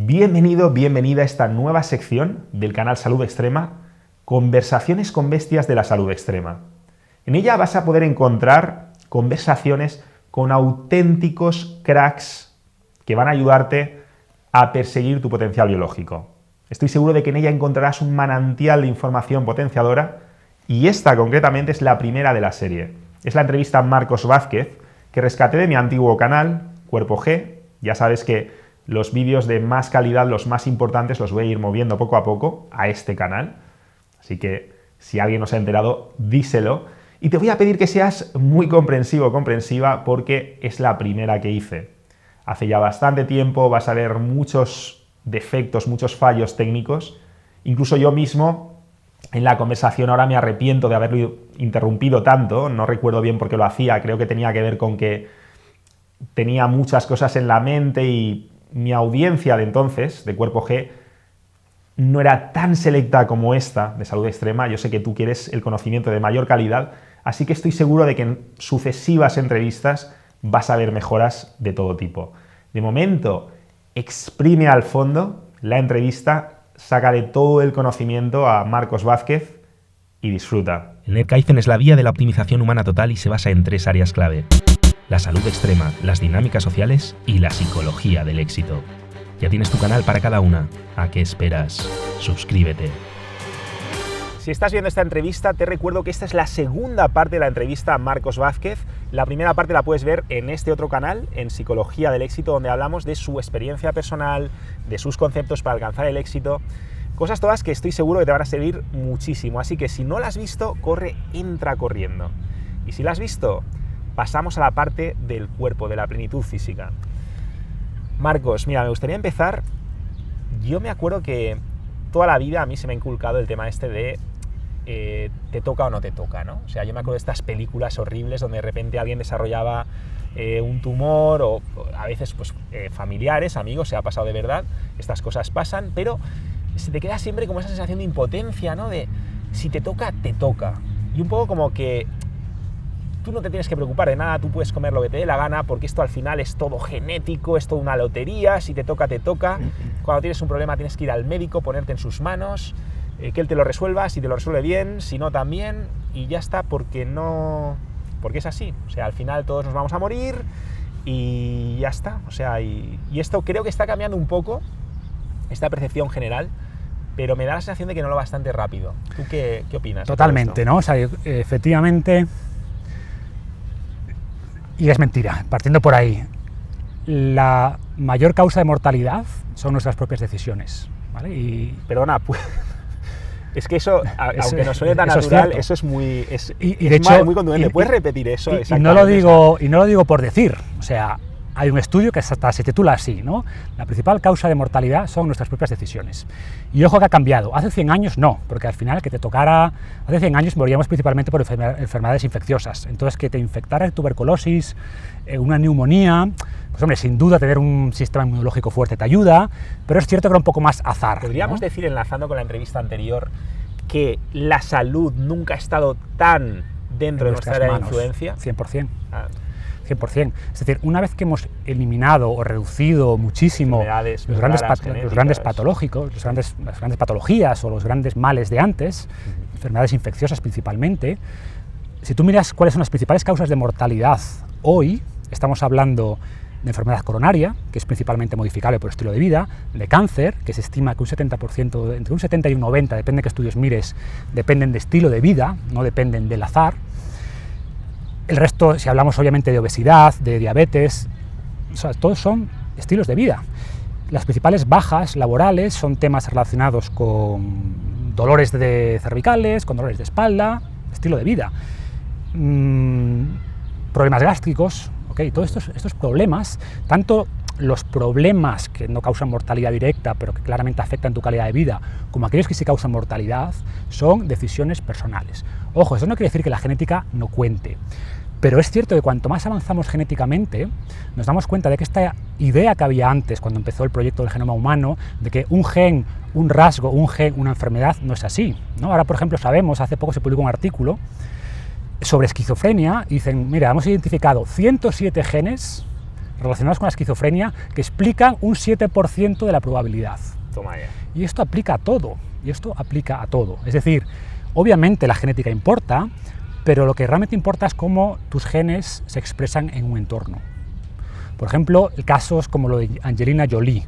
Bienvenido, bienvenida a esta nueva sección del canal Salud Extrema, Conversaciones con Bestias de la Salud Extrema. En ella vas a poder encontrar conversaciones con auténticos cracks que van a ayudarte a perseguir tu potencial biológico. Estoy seguro de que en ella encontrarás un manantial de información potenciadora y esta concretamente es la primera de la serie. Es la entrevista a Marcos Vázquez que rescaté de mi antiguo canal, Cuerpo G. Ya sabes que los vídeos de más calidad, los más importantes, los voy a ir moviendo poco a poco a este canal. Así que si alguien no se ha enterado, díselo. Y te voy a pedir que seas muy comprensivo o comprensiva porque es la primera que hice. Hace ya bastante tiempo, vas a ver muchos defectos, muchos fallos técnicos. Incluso yo mismo, en la conversación ahora me arrepiento de haberlo interrumpido tanto. No recuerdo bien por qué lo hacía. Creo que tenía que ver con que tenía muchas cosas en la mente y mi audiencia de entonces, de Cuerpo G, no era tan selecta como esta de Salud Extrema. Yo sé que tú quieres el conocimiento de mayor calidad, así que estoy seguro de que en sucesivas entrevistas vas a ver mejoras de todo tipo. De momento, exprime al fondo la entrevista, sácale todo el conocimiento a Marcos Vázquez y disfruta. El NetKaizen es la vía de la optimización humana total y se basa en 3 áreas clave: la salud extrema, las dinámicas sociales y la psicología del éxito. Ya tienes tu canal para cada una. ¿A qué esperas? Suscríbete. Si estás viendo esta entrevista, te recuerdo que esta es la segunda parte de la entrevista a Marcos Vázquez. La primera parte la puedes ver en este otro canal, en Psicología del Éxito, donde hablamos de su experiencia personal, de sus conceptos para alcanzar el éxito. Cosas todas que estoy seguro que te van a servir muchísimo. Así que si no la has visto, entra corriendo. Y si la has visto, pasamos a la parte del cuerpo, de la plenitud física. Marcos, mira, me gustaría empezar. Yo me acuerdo que toda la vida a mí se me ha inculcado el tema este de te toca o no te toca, ¿no? O sea, yo me acuerdo de estas películas horribles donde de repente alguien desarrollaba un tumor o a veces pues, familiares, amigos, se ha pasado de verdad, estas cosas pasan, pero se te queda siempre como esa sensación de impotencia, ¿no? De si te toca, te toca. Y un poco como que tú no te tienes que preocupar de nada, tú puedes comer lo que te dé la gana, porque esto al final es todo genético, es toda una lotería, si te toca, te toca. Cuando tienes un problema tienes que ir al médico, ponerte en sus manos, que él te lo resuelva, si te lo resuelve bien, si no también, y ya está, porque es así. O sea, al final todos nos vamos a morir y ya está. O sea, y esto creo que está cambiando un poco, esta percepción general, pero me da la sensación de que no lo va bastante rápido. ¿Tú qué opinas? Totalmente, ¿no? O sea, efectivamente. Y es mentira, partiendo por ahí. La mayor causa de mortalidad son nuestras propias decisiones, ¿vale? Y perdona, pues, es que eso, aunque nos suene tan natural, eso es muy, de hecho, muy contundente. ¿Puedes repetir eso? Y no lo digo por decir, o sea, hay un estudio que hasta se titula así, ¿no? La principal causa de mortalidad son nuestras propias decisiones. Y ojo que ha cambiado. Hace 100 años no, porque al final que te tocara... Hace 100 años moríamos principalmente por enfermedades infecciosas. Entonces que te infectara tuberculosis, una neumonía, pues hombre, sin duda tener un sistema inmunológico fuerte te ayuda, pero es cierto que era un poco más azar. Podríamos decir, enlazando con la entrevista anterior, que la salud nunca ha estado tan dentro de nuestra área de influencia. 100%. 100%. Es decir, una vez que hemos eliminado o reducido muchísimo los grandes patológicos, las grandes patologías o los grandes males de antes, enfermedades infecciosas principalmente, si tú miras cuáles son las principales causas de mortalidad hoy, estamos hablando de enfermedad coronaria, que es principalmente modificable por estilo de vida, de cáncer, que se estima que un 70%, entre un 70 y un 90, depende de qué estudios mires, dependen de estilo de vida, no dependen del azar. El resto, si hablamos obviamente de obesidad, de diabetes, o sea, todos son estilos de vida. Las principales bajas laborales son temas relacionados con dolores cervicales, con dolores de espalda, estilo de vida. Problemas gástricos, ¿okay? Todos estos problemas, tanto los problemas que no causan mortalidad directa, pero que claramente afectan tu calidad de vida, como aquellos que sí causan mortalidad, son decisiones personales. Ojo, eso no quiere decir que la genética no cuente. Pero es cierto que cuanto más avanzamos genéticamente, nos damos cuenta de que esta idea que había antes, cuando empezó el proyecto del genoma humano, de que un gen, un rasgo, un gen, una enfermedad, no es así, ¿no? Ahora, por ejemplo, sabemos, hace poco se publicó un artículo sobre esquizofrenia, y dicen, mira, hemos identificado 107 genes relacionados con la esquizofrenia que explican un 7% de la probabilidad. Toma ya. Y esto aplica a todo, Es decir, obviamente la genética importa, pero lo que realmente importa es cómo tus genes se expresan en un entorno. Por ejemplo, casos como lo de Angelina Jolie,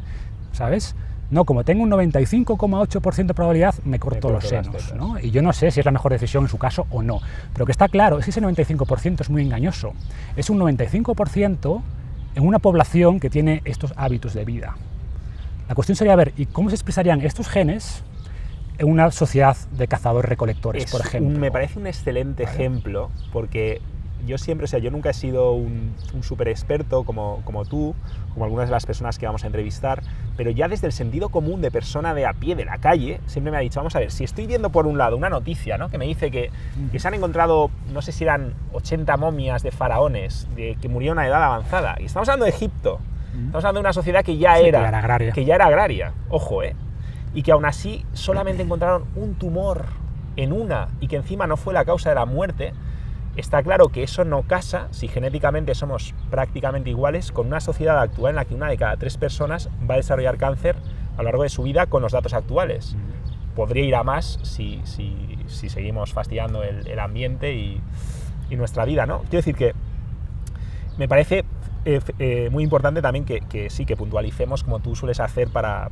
¿sabes? No, como tengo un 95,8% de probabilidad, me corto los senos, ¿no? Y yo no sé si es la mejor decisión en su caso o no. Pero lo que está claro es que ese 95% es muy engañoso. Es un 95% en una población que tiene estos hábitos de vida. La cuestión sería ver, ¿y cómo se expresarían estos genes en una sociedad de cazadores-recolectores, por ejemplo? Me parece un excelente ejemplo, porque yo siempre, o sea, yo nunca he sido un súper experto como tú, como algunas de las personas que vamos a entrevistar, pero ya desde el sentido común de persona de a pie de la calle, siempre me ha dicho, vamos a ver, si estoy viendo por un lado una noticia, ¿no?, que me dice que se han encontrado, no sé si eran 80 momias de faraones que murieron a edad avanzada, y estamos hablando de Egipto, estamos hablando de una sociedad que ya era agraria, ojo, y que aún así solamente encontraron un tumor en una, y que encima no fue la causa de la muerte. Está claro que eso no casa, si genéticamente somos prácticamente iguales, con una sociedad actual en la que 1 de cada 3 personas va a desarrollar cáncer a lo largo de su vida con los datos actuales. Podría ir a más si seguimos fastidiando el ambiente y nuestra vida, ¿no? Quiero decir que me parece muy importante también que puntualicemos, como tú sueles hacer, para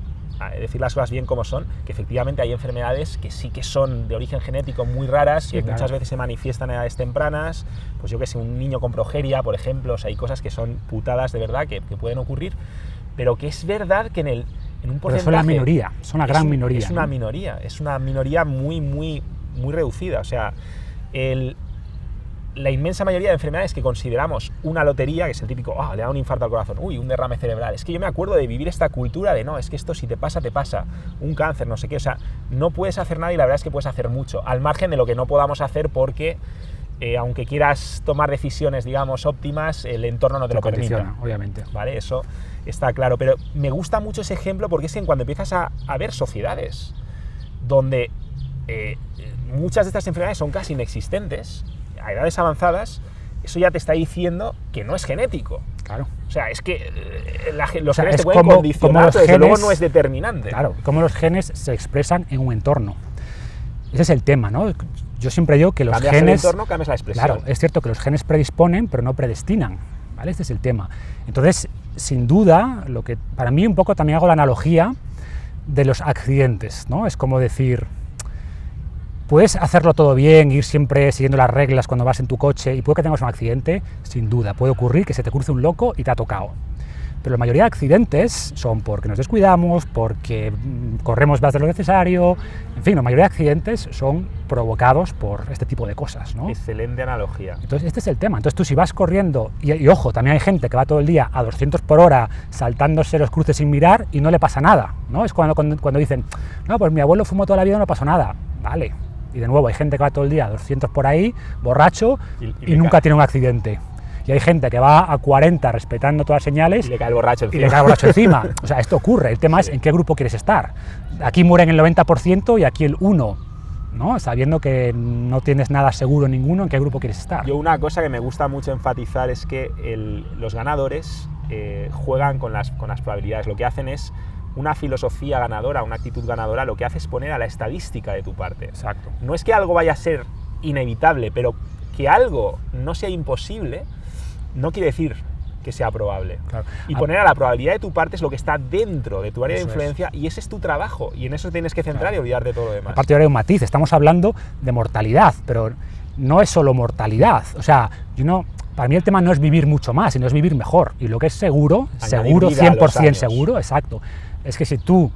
decir las cosas bien como son, que efectivamente hay enfermedades que sí que son de origen genético muy raras, y muchas veces se manifiestan a edades tempranas, pues yo que sé, un niño con progeria, por ejemplo, o sea, hay cosas que son putadas de verdad que pueden ocurrir, pero que es verdad que en un porcentaje... Pero son la minoría, son la gran minoría. Es una minoría muy, muy, muy reducida, o sea, la inmensa mayoría de enfermedades que consideramos una lotería, que es el típico, le da un infarto al corazón, un derrame cerebral, es que yo me acuerdo de vivir esta cultura de no, es que esto si te pasa, un cáncer, no sé qué, o sea, no puedes hacer nada y la verdad es que puedes hacer mucho, al margen de lo que no podamos hacer porque, aunque quieras tomar decisiones, digamos, óptimas, el entorno no te lo permite. Obviamente. Vale, eso está claro, pero me gusta mucho ese ejemplo porque es que cuando empiezas a ver sociedades donde muchas de estas enfermedades son casi inexistentes, a edades avanzadas, eso ya te está diciendo que no es genético. Claro. O sea, es que los genes te pueden condicionar, pero desde luego no es determinante. Claro, cómo los genes se expresan en un entorno. Ese es el tema, ¿no? Yo siempre digo que los cambias genes... el entorno, cambias la expresión. Claro, es cierto que los genes predisponen, pero no predestinan, ¿vale? Este es el tema. Entonces, sin duda, lo que para mí un poco también hago la analogía de los accidentes, ¿no? Es como decir... Puedes hacerlo todo bien, ir siempre siguiendo las reglas cuando vas en tu coche y puede que tengas un accidente, sin duda, puede ocurrir que se te cruce un loco y te ha tocado. Pero la mayoría de accidentes son porque nos descuidamos, porque corremos más de lo necesario, en fin, la mayoría de accidentes son provocados por este tipo de cosas, ¿no? Excelente analogía. Entonces este es el tema, entonces tú si vas corriendo, y ojo, también hay gente que va todo el día a 200 por hora saltándose los cruces sin mirar y no le pasa nada, ¿no? Es cuando dicen, no, pues mi abuelo fumó toda la vida y no pasó nada, vale. Y de nuevo, hay gente que va todo el día a 200 por ahí, borracho, y nunca tiene un accidente. Y hay gente que va a 40 respetando todas las señales y le cae el borracho encima. O sea, esto ocurre. El tema es en qué grupo quieres estar. Aquí mueren el 90% y aquí el 1%, ¿no? Sabiendo que no tienes nada seguro ninguno, ¿en qué grupo quieres estar? Yo una cosa que me gusta mucho enfatizar es que los ganadores juegan con las probabilidades. Lo que hacen es una filosofía ganadora, una actitud ganadora, lo que hace es poner a la estadística de tu parte. Exacto. No es que algo vaya a ser inevitable, pero que algo no sea imposible no quiere decir que sea probable. Claro. Y poner a la probabilidad de tu parte es lo que está dentro de tu área de Eso influencia, y ese es tu trabajo, y en eso tienes que centrar y olvidar de todo lo demás. Aparte ahora hay un matiz, estamos hablando de mortalidad, pero no es solo mortalidad. O sea, para mí el tema no es vivir mucho más, sino es vivir mejor. Y lo que es seguro, 100% seguro, exacto, es que si tú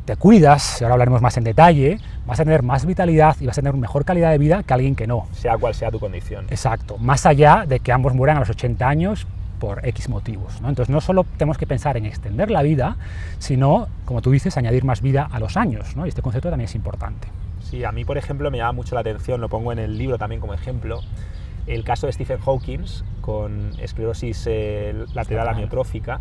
te cuidas, y ahora hablaremos más en detalle, vas a tener más vitalidad y vas a tener mejor calidad de vida que alguien que no. Sea cual sea tu condición. Exacto, más allá de que ambos mueran a los 80 años por X motivos, ¿no? Entonces no solo tenemos que pensar en extender la vida, sino, como tú dices, añadir más vida a los años, ¿no? Y este concepto también es importante. Sí, a mí, por ejemplo, me llama mucho la atención, lo pongo en el libro también como ejemplo, el caso de Stephen Hawking con esclerosis lateral amiotrófica,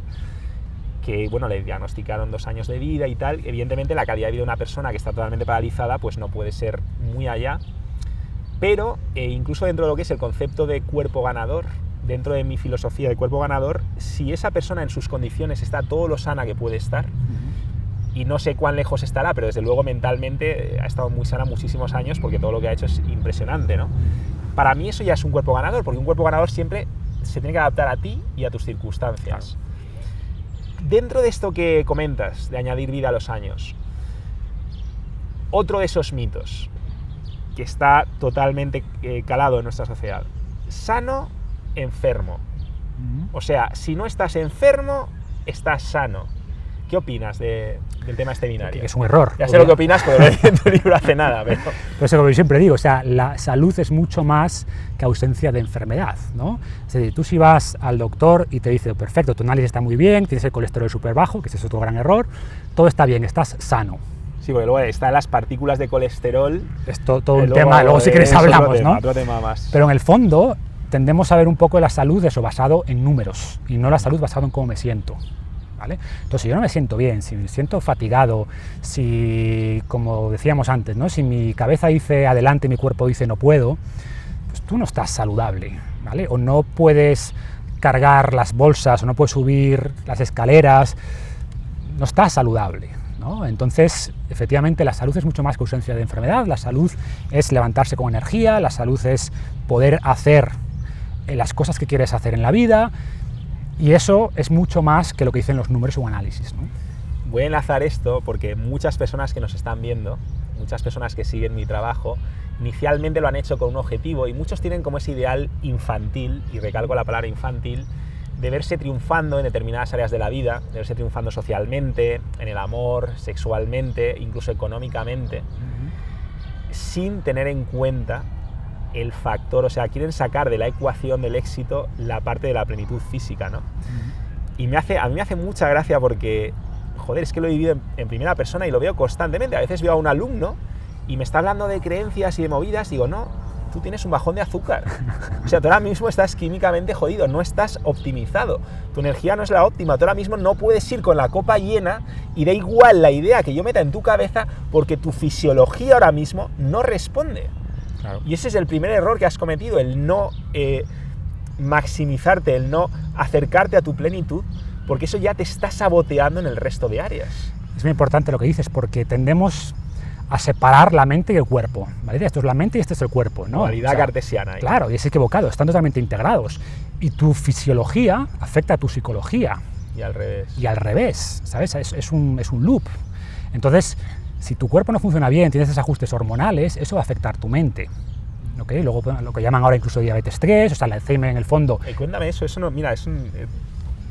que bueno, le diagnosticaron 2 años de vida y tal. Evidentemente la calidad de vida de una persona que está totalmente paralizada pues no puede ser muy allá, pero incluso dentro de lo que es el concepto de cuerpo ganador, dentro de mi filosofía de cuerpo ganador, si esa persona en sus condiciones está todo lo sana que puede estar, y no sé cuán lejos estará, pero desde luego mentalmente ha estado muy sana muchísimos años, porque todo lo que ha hecho es impresionante, ¿no? Para mí eso ya es un cuerpo ganador, porque un cuerpo ganador siempre se tiene que adaptar a ti y a tus circunstancias. Claro. Dentro de esto que comentas, de añadir vida a los años, otro de esos mitos que está totalmente calado en nuestra sociedad: sano, enfermo. O sea, si no estás enfermo, estás sano. ¿Qué opinas del tema este binario? Es un error. Ya sé lo que opinas, porque no leí en tu libro hace nada. Pero eso, como yo siempre digo, o sea, la salud es mucho más que ausencia de enfermedad, ¿no? Es decir, tú si vas al doctor y te dice, perfecto, tu análisis está muy bien, tienes el colesterol súper bajo, que ese es otro gran error, todo está bien, estás sano. Sí, porque luego están las partículas de colesterol. Es todo un tema, luego si quieres hablamos, ¿no? Otro tema más. Pero en el fondo tendemos a ver un poco la salud eso basado en números y no la salud basado en cómo me siento. ¿Vale? Entonces, si yo no me siento bien, si me siento fatigado, si, como decíamos antes, ¿no? Si mi cabeza dice adelante y mi cuerpo dice no puedo, pues tú no estás saludable, ¿vale? O no puedes cargar las bolsas, o no puedes subir las escaleras, no estás saludable, ¿no? Entonces, efectivamente, la salud es mucho más que ausencia de enfermedad, la salud es levantarse con energía, la salud es poder hacer las cosas que quieres hacer en la vida. Y eso es mucho más que lo que dicen los números o análisis, ¿no? Voy a enlazar esto porque muchas personas que nos están viendo, muchas personas que siguen mi trabajo, inicialmente lo han hecho con un objetivo y muchos tienen como ese ideal infantil, y recalco la palabra infantil, de verse triunfando en determinadas áreas de la vida, de verse triunfando socialmente, en el amor, sexualmente, incluso económicamente, sin tener en cuenta el factor, o sea, quieren sacar de la ecuación del éxito la parte de la plenitud física, ¿no? Y a mí me hace mucha gracia porque, joder, es que lo he vivido en primera persona y lo veo constantemente. A veces veo a un alumno y me está hablando de creencias y de movidas, y digo, no, tú tienes un bajón de azúcar. O sea, tú ahora mismo estás químicamente jodido, no estás optimizado. Tu energía no es la óptima, tú ahora mismo no puedes ir con la copa llena y da igual la idea que yo meta en tu cabeza porque tu fisiología ahora mismo no responde. Claro. Y ese es el primer error que has cometido, el no maximizarte, el no acercarte a tu plenitud, porque eso ya te está saboteando en el resto de áreas. Es muy importante lo que dices, porque tendemos a separar la mente y el cuerpo, ¿vale? Esto es la mente y este es el cuerpo, ¿no? Dualidad cartesiana. Claro, y es equivocado, están totalmente integrados. Y tu fisiología afecta a tu psicología. Y al revés. Y al revés, ¿sabes? Es un loop. Entonces, si tu cuerpo no funciona bien, tienes desajustes hormonales, eso va a afectar tu mente. ¿Okay? Luego lo que llaman ahora incluso diabetes 3, o sea, el Alzheimer en el fondo. Cuéntame eso no, mira, es un...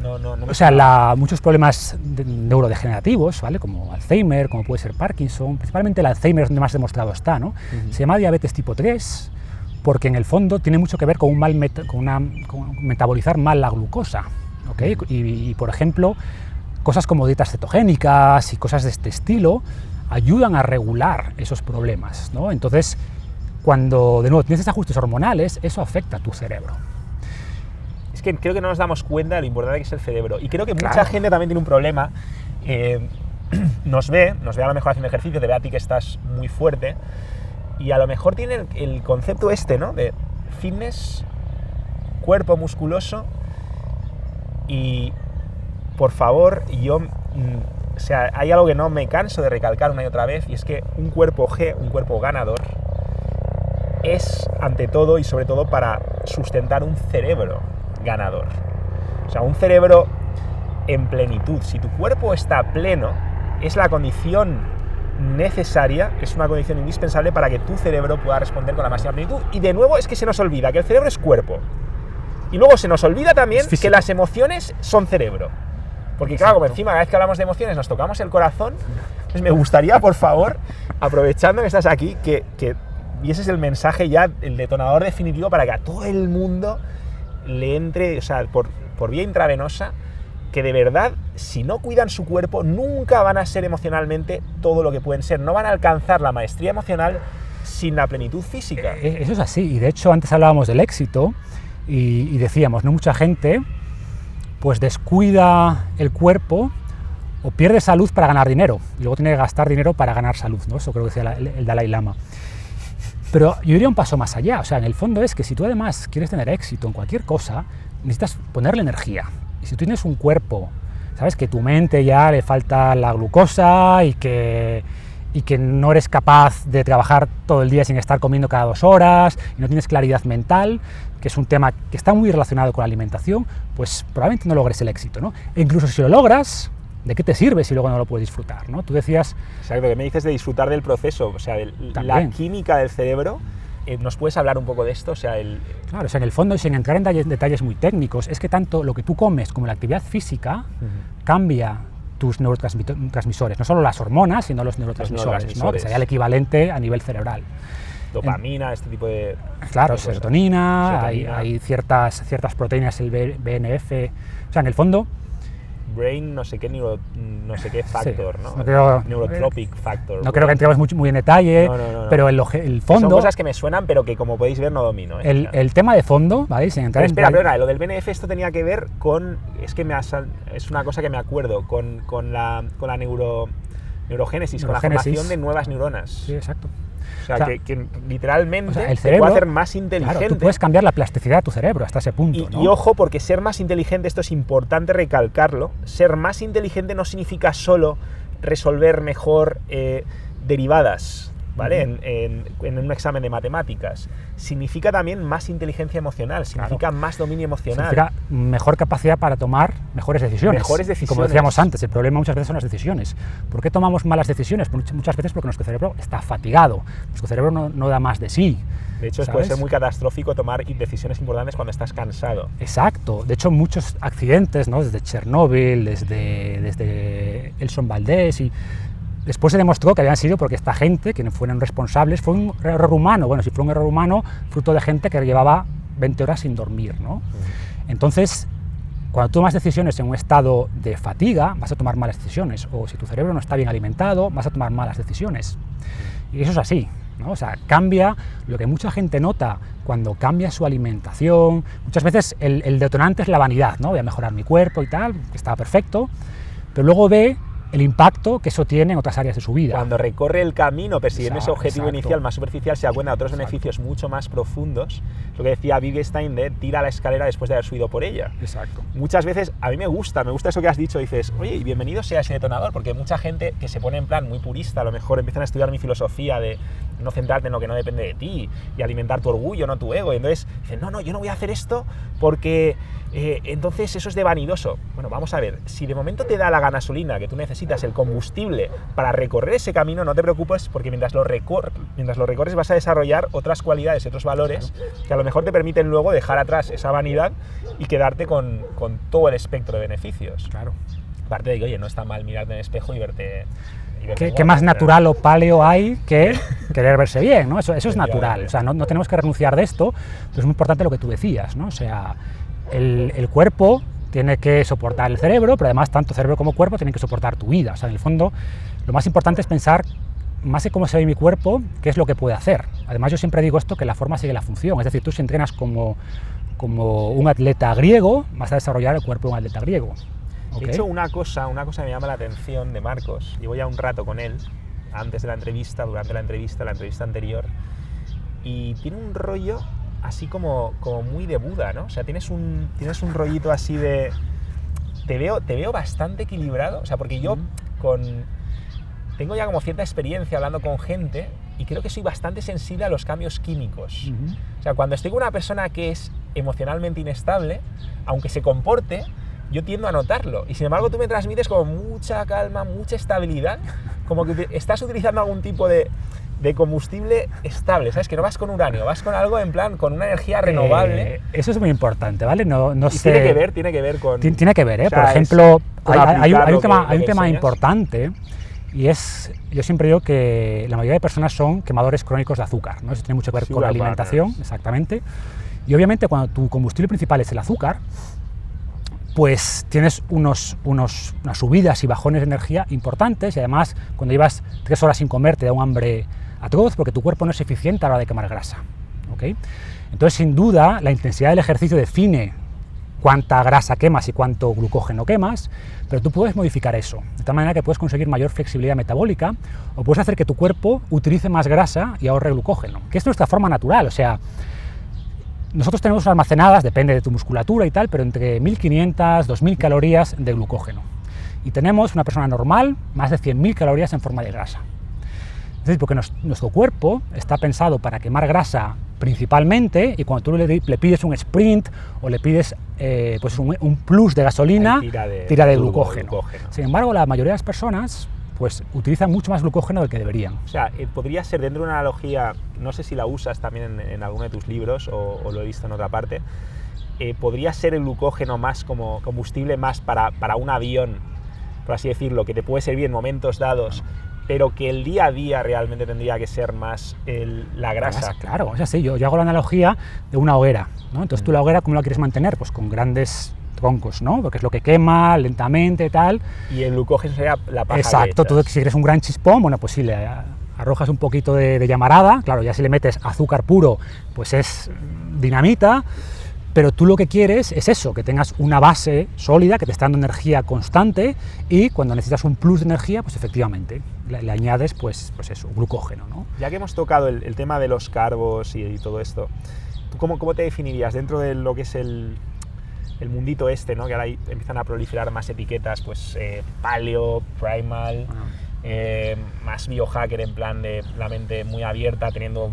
No o sea, muchos problemas neurodegenerativos, ¿vale? Como Alzheimer, como puede ser Parkinson, principalmente el Alzheimer es donde más demostrado está, ¿no? Se llama diabetes tipo 3 porque en el fondo tiene mucho que ver con con metabolizar mal la glucosa, ¿okay? Y por ejemplo, cosas como dietas cetogénicas y cosas de este estilo ayudan a regular esos problemas, ¿no? Entonces, cuando de nuevo tienes desajustes hormonales, eso afecta a tu cerebro. Es que creo que no nos damos cuenta de lo importante que es el cerebro. Y creo que mucha gente también tiene un problema. Nos ve a lo mejor haciendo ejercicio, te ve a ti que estás muy fuerte, y a lo mejor tiene el concepto este, ¿no? De fitness, cuerpo musculoso, y por favor, o sea, hay algo que no me canso de recalcar una y otra vez, y es que un cuerpo G, un cuerpo ganador, es ante todo y sobre todo para sustentar un cerebro ganador. O sea, un cerebro en plenitud. Si tu cuerpo está pleno, es la condición necesaria, es una condición indispensable para que tu cerebro pueda responder con la máxima plenitud. Y de nuevo es que se nos olvida que el cerebro es cuerpo. Y luego se nos olvida también que las emociones son cerebro. Porque claro, como encima cada vez que hablamos de emociones nos tocamos el corazón, pues me gustaría, por favor, aprovechando que estás aquí, y ese es el mensaje ya, el detonador definitivo para que a todo el mundo le entre, o sea, por vía intravenosa, que de verdad, si no cuidan su cuerpo, nunca van a ser emocionalmente todo lo que pueden ser. No van a alcanzar la maestría emocional sin la plenitud física. Eso es así, y de hecho antes hablábamos del éxito y decíamos, no, mucha gente pues descuida el cuerpo o pierde salud para ganar dinero, y luego tiene que gastar dinero para ganar salud, ¿no? Eso creo que decía el Dalai Lama. Pero yo iría un paso más allá, o sea, en el fondo es que si tú además quieres tener éxito en cualquier cosa, necesitas ponerle energía. Y si tú tienes un cuerpo, sabes, que tu mente ya le falta la glucosa y que no eres capaz de trabajar todo el día sin estar comiendo cada 2 horas, y no tienes claridad mental, que es un tema que está muy relacionado con la alimentación, pues probablemente no logres el éxito, ¿no? E incluso si lo logras, ¿de qué te sirve si luego no lo puedes disfrutar, ¿no? Tú decías... Exacto, que me dices de disfrutar del proceso, o sea, la química del cerebro. ¿Nos puedes hablar un poco de esto? O sea, Claro, o sea, en el fondo, sin entrar en detalles muy técnicos, es que tanto lo que tú comes como la actividad física cambia tus neurotransmisores, no solo las hormonas, sino los neurotransmisores, ¿no? Que sería el equivalente a nivel cerebral. Dopamina, este tipo de... Claro, serotonina. Hay ciertas proteínas, el BNF, o sea, en el fondo... Brain, no sé qué factor, sí, ¿no? Neurotropic factor. No creo que entremos muy en detalle, no. pero el fondo... Son cosas que me suenan, pero que como podéis ver no domino. El tema de fondo, ¿vale? Sin entrar espera, lo del BNF esto tenía que ver con... Es una cosa que me acuerdo, con la neurogénesis, con la formación de nuevas neuronas. Sí, exacto. O sea, que literalmente el cerebro, te puede hacer más inteligente. Claro, tú puedes cambiar la plasticidad de tu cerebro hasta ese punto, ¿no? Y ojo, porque ser más inteligente, esto es importante recalcarlo, ser más inteligente no significa solo resolver mejor derivadas, ¿vale? En un examen de matemáticas. Significa también más inteligencia emocional, significa más dominio emocional. Significa mejor capacidad para tomar mejores decisiones. Como decíamos antes, el problema muchas veces son las decisiones. ¿Por qué tomamos malas decisiones? Muchas veces porque nuestro cerebro está fatigado, nuestro cerebro no da más de sí. De hecho, puede ser muy catastrófico tomar decisiones importantes cuando estás cansado. Exacto. De hecho, muchos accidentes, ¿no? Desde Chernóbil, desde Elson Valdés y... Después se demostró que habían sido porque esta gente, quienes fueron responsables, fue un error humano. Bueno, si fue un error humano, fruto de gente que llevaba 20 horas sin dormir, ¿no? Entonces, cuando tomas decisiones en un estado de fatiga, vas a tomar malas decisiones. O si tu cerebro no está bien alimentado, vas a tomar malas decisiones. Y eso es así, ¿no? O sea, cambia lo que mucha gente nota cuando cambia su alimentación. Muchas veces el detonante es la vanidad, ¿no? Voy a mejorar mi cuerpo y tal, que está perfecto, pero luego ve el impacto que eso tiene en otras áreas de su vida. Cuando recorre el camino persiguiendo ese objetivo inicial más superficial, se da cuenta de otros beneficios mucho más profundos. Lo que decía Wittgenstein de tira la escalera después de haber subido por ella. Exacto. Muchas veces, a mí me gusta eso que has dicho, dices, oye, y bienvenido sea ese detonador, porque mucha gente que se pone en plan muy purista, a lo mejor empiezan a estudiar mi filosofía de no centrarte en lo que no depende de ti y alimentar tu orgullo, no tu ego, y entonces dicen, no, yo no voy a hacer esto porque entonces eso es de vanidoso. Bueno, vamos a ver, si de momento te da la gasolina que tú necesitas, el combustible para recorrer ese camino, no te preocupes, porque mientras lo recorres vas a desarrollar otras cualidades, otros valores, que a lo mejor te permiten luego dejar atrás esa vanidad y quedarte con todo el espectro de beneficios. Claro. Aparte de que, oye, no está mal mirarte en el espejo y verte... ¿Qué más natural o paleo hay que querer verse bien, ¿no? Eso es natural, o sea, no tenemos que renunciar de esto, pero es muy importante lo que tú decías, ¿no? O sea, el cuerpo tiene que soportar el cerebro, pero además tanto cerebro como cuerpo tienen que soportar tu vida. O sea, en el fondo, lo más importante es pensar más en cómo se ve mi cuerpo, qué es lo que puede hacer. Además, yo siempre digo esto, que la forma sigue la función, es decir, tú si entrenas como un atleta griego, vas a desarrollar el cuerpo de un atleta griego. De hecho, una cosa me llama la atención de Marcos. Llevo ya un rato con él, antes de la entrevista, durante la entrevista anterior, y tiene un rollo así como muy de Buda, ¿no? O sea, tienes un rollito así de... Te veo bastante equilibrado, o sea, porque yo tengo ya como cierta experiencia hablando con gente y creo que soy bastante sensible a los cambios químicos. O sea, cuando estoy con una persona que es emocionalmente inestable, aunque se comporte, yo tiendo a notarlo, y sin embargo tú me transmites como mucha calma, mucha estabilidad, como que estás utilizando algún tipo de combustible estable, ¿sabes? Que no vas con uranio, vas con algo en plan, con una energía renovable. Eso es muy importante, ¿vale? No sé... Tiene que ver con... Tiene que ver, ¿eh? O sea, por ejemplo, hay un tema importante, y es, yo siempre digo que la mayoría de personas son quemadores crónicos de azúcar, ¿no? Eso tiene mucho que ver con la alimentación, exactamente, y obviamente cuando tu combustible principal es el azúcar, pues tienes unas subidas y bajones de energía importantes, y además cuando llevas 3 horas sin comer te da un hambre atroz porque tu cuerpo no es eficiente a la hora de quemar grasa, ¿okay? Entonces, sin duda, la intensidad del ejercicio define cuánta grasa quemas y cuánto glucógeno quemas, pero tú puedes modificar eso, de tal manera que puedes conseguir mayor flexibilidad metabólica o puedes hacer que tu cuerpo utilice más grasa y ahorre glucógeno, que es nuestra forma natural, o sea, nosotros tenemos almacenadas, depende de tu musculatura y tal, pero entre 1500, 2000 calorías de glucógeno. Y tenemos, una persona normal, más de 100.000 calorías en forma de grasa. Es decir, porque nuestro cuerpo está pensado para quemar grasa principalmente, y cuando tú le pides un sprint o le pides pues un plus de gasolina, tira de glucógeno. Sin embargo, la mayoría de las personas pues utilizan mucho más glucógeno del que deberían. O sea, podría ser, dentro de una analogía, no sé si la usas también en alguno de tus libros o lo he visto en otra parte, podría ser el glucógeno más como combustible más para un avión, por así decirlo, que te puede servir en momentos dados, pero que el día a día realmente tendría que ser más la grasa. Claro, o sea, sí, yo hago la analogía de una hoguera, ¿no? Entonces tú la hoguera, ¿cómo la quieres mantener? Pues con grandes troncos, ¿no? Porque es lo que quema lentamente, tal. Y el glucógeno sería la paja. Exacto, tú si eres un gran chispón, bueno, pues sí, le arrojas un poquito de llamarada, claro, ya si le metes azúcar puro, pues es dinamita, pero tú lo que quieres es eso, que tengas una base sólida, que te está dando energía constante, y cuando necesitas un plus de energía, pues efectivamente, le añades pues eso, glucógeno, ¿no? Ya que hemos tocado el tema de los carbos y todo esto, ¿tú cómo te definirías dentro de lo que es el mundito este, ¿no? Que ahora empiezan a proliferar más etiquetas, pues paleo, primal, más biohacker, en plan de la mente muy abierta, teniendo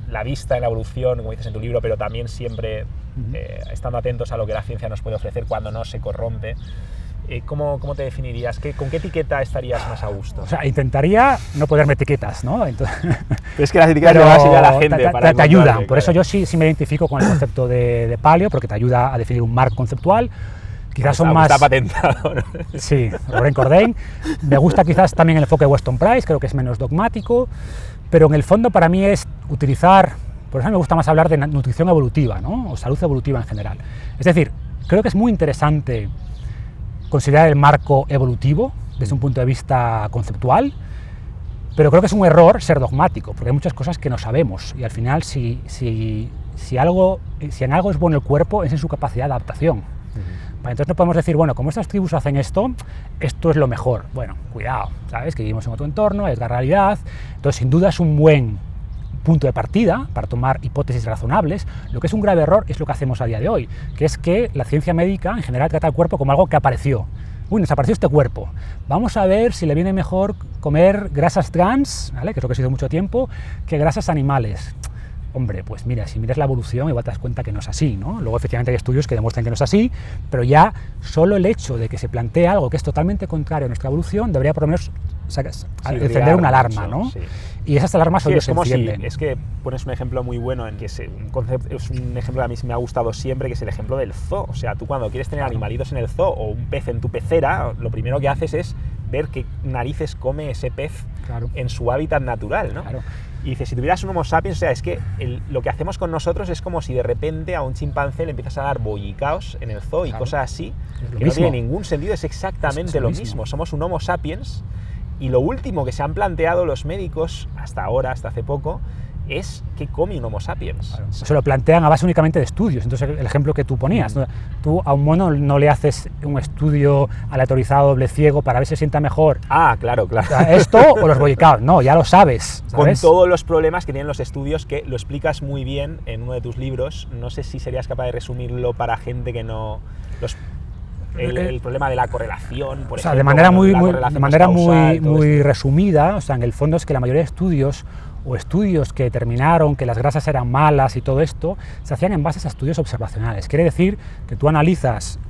la vista en la evolución, como dices en tu libro, pero también siempre estando atentos a lo que la ciencia nos puede ofrecer cuando no se corrompe. ¿Cómo te definirías? ¿Con qué etiqueta estarías más a gusto? O sea, intentaría no ponerme etiquetas, ¿no? Entonces, pero es que las etiquetas te van a servir a la gente te ayudan. Por eso yo sí me identifico con el concepto de paleo, porque te ayuda a definir un marco conceptual. Quizás son más... Está patentado, ¿no? Sí, Loren Cordain. Me gusta quizás también el enfoque de Weston Price, creo que es menos dogmático, pero en el fondo para mí es utilizar... Por eso me gusta más hablar de nutrición evolutiva, ¿no? O salud evolutiva en general. Es decir, creo que es muy interesante considerar el marco evolutivo desde un punto de vista conceptual, pero creo que es un error ser dogmático, porque hay muchas cosas que no sabemos, y al final si en algo es bueno el cuerpo, es en su capacidad de adaptación. Entonces no podemos decir, bueno, como estas tribus hacen esto es lo mejor. Bueno, cuidado, ¿sabes? Que vivimos en otro entorno, es la realidad. Entonces, sin duda es un buen punto de partida para tomar hipótesis razonables. Lo que es un grave error es lo que hacemos a día de hoy, que es que la ciencia médica en general trata al cuerpo como algo que apareció. Uy, nos apareció este cuerpo. Vamos a ver si le viene mejor comer grasas trans, ¿vale? Que es lo que ha sido mucho tiempo, que grasas animales. Hombre, pues mira, si miras la evolución igual te das cuenta que no es así, ¿no? Luego efectivamente hay estudios que demuestran que no es así, pero ya solo el hecho de que se plantee algo que es totalmente contrario a nuestra evolución debería por lo menos encender una alarma, ¿no? Sí. Y esas alarmas hoy se encienden. Es que pones un ejemplo muy bueno, en que es un ejemplo que a mí me ha gustado siempre, que es el ejemplo del zoo. O sea, tú cuando quieres tener animalitos en el zoo o un pez en tu pecera, lo primero que haces es ver qué narices come ese pez en su hábitat natural, ¿no? Claro. Y dices, si tuvieras un Homo sapiens, o sea, es que lo que hacemos con nosotros es como si de repente a un chimpancé le empiezas a dar bollicaos en el zoo y cosas así, que no tiene ningún sentido, es exactamente lo mismo. Somos un Homo sapiens, y lo último que se han planteado los médicos hasta ahora, hasta hace poco, es qué come un Homo sapiens. Claro. Se lo plantean a base únicamente de estudios. Entonces, el ejemplo que tú ponías, ¿no? Tú a un mono no le haces un estudio aleatorizado, doble ciego, para ver si se sienta mejor. Ah, claro. ¿Esto o los bollicaos? No, ya lo sabes, ¿sabes? Con todos los problemas que tienen los estudios, que lo explicas muy bien en uno de tus libros. No sé si serías capaz de resumirlo para gente que no... El problema de la correlación, por ejemplo. De manera muy resumida, o sea, en el fondo es que la mayoría de estudios o estudios que determinaron que las grasas eran malas y todo esto, se hacían en base a estudios observacionales. Quiere decir que tú analizas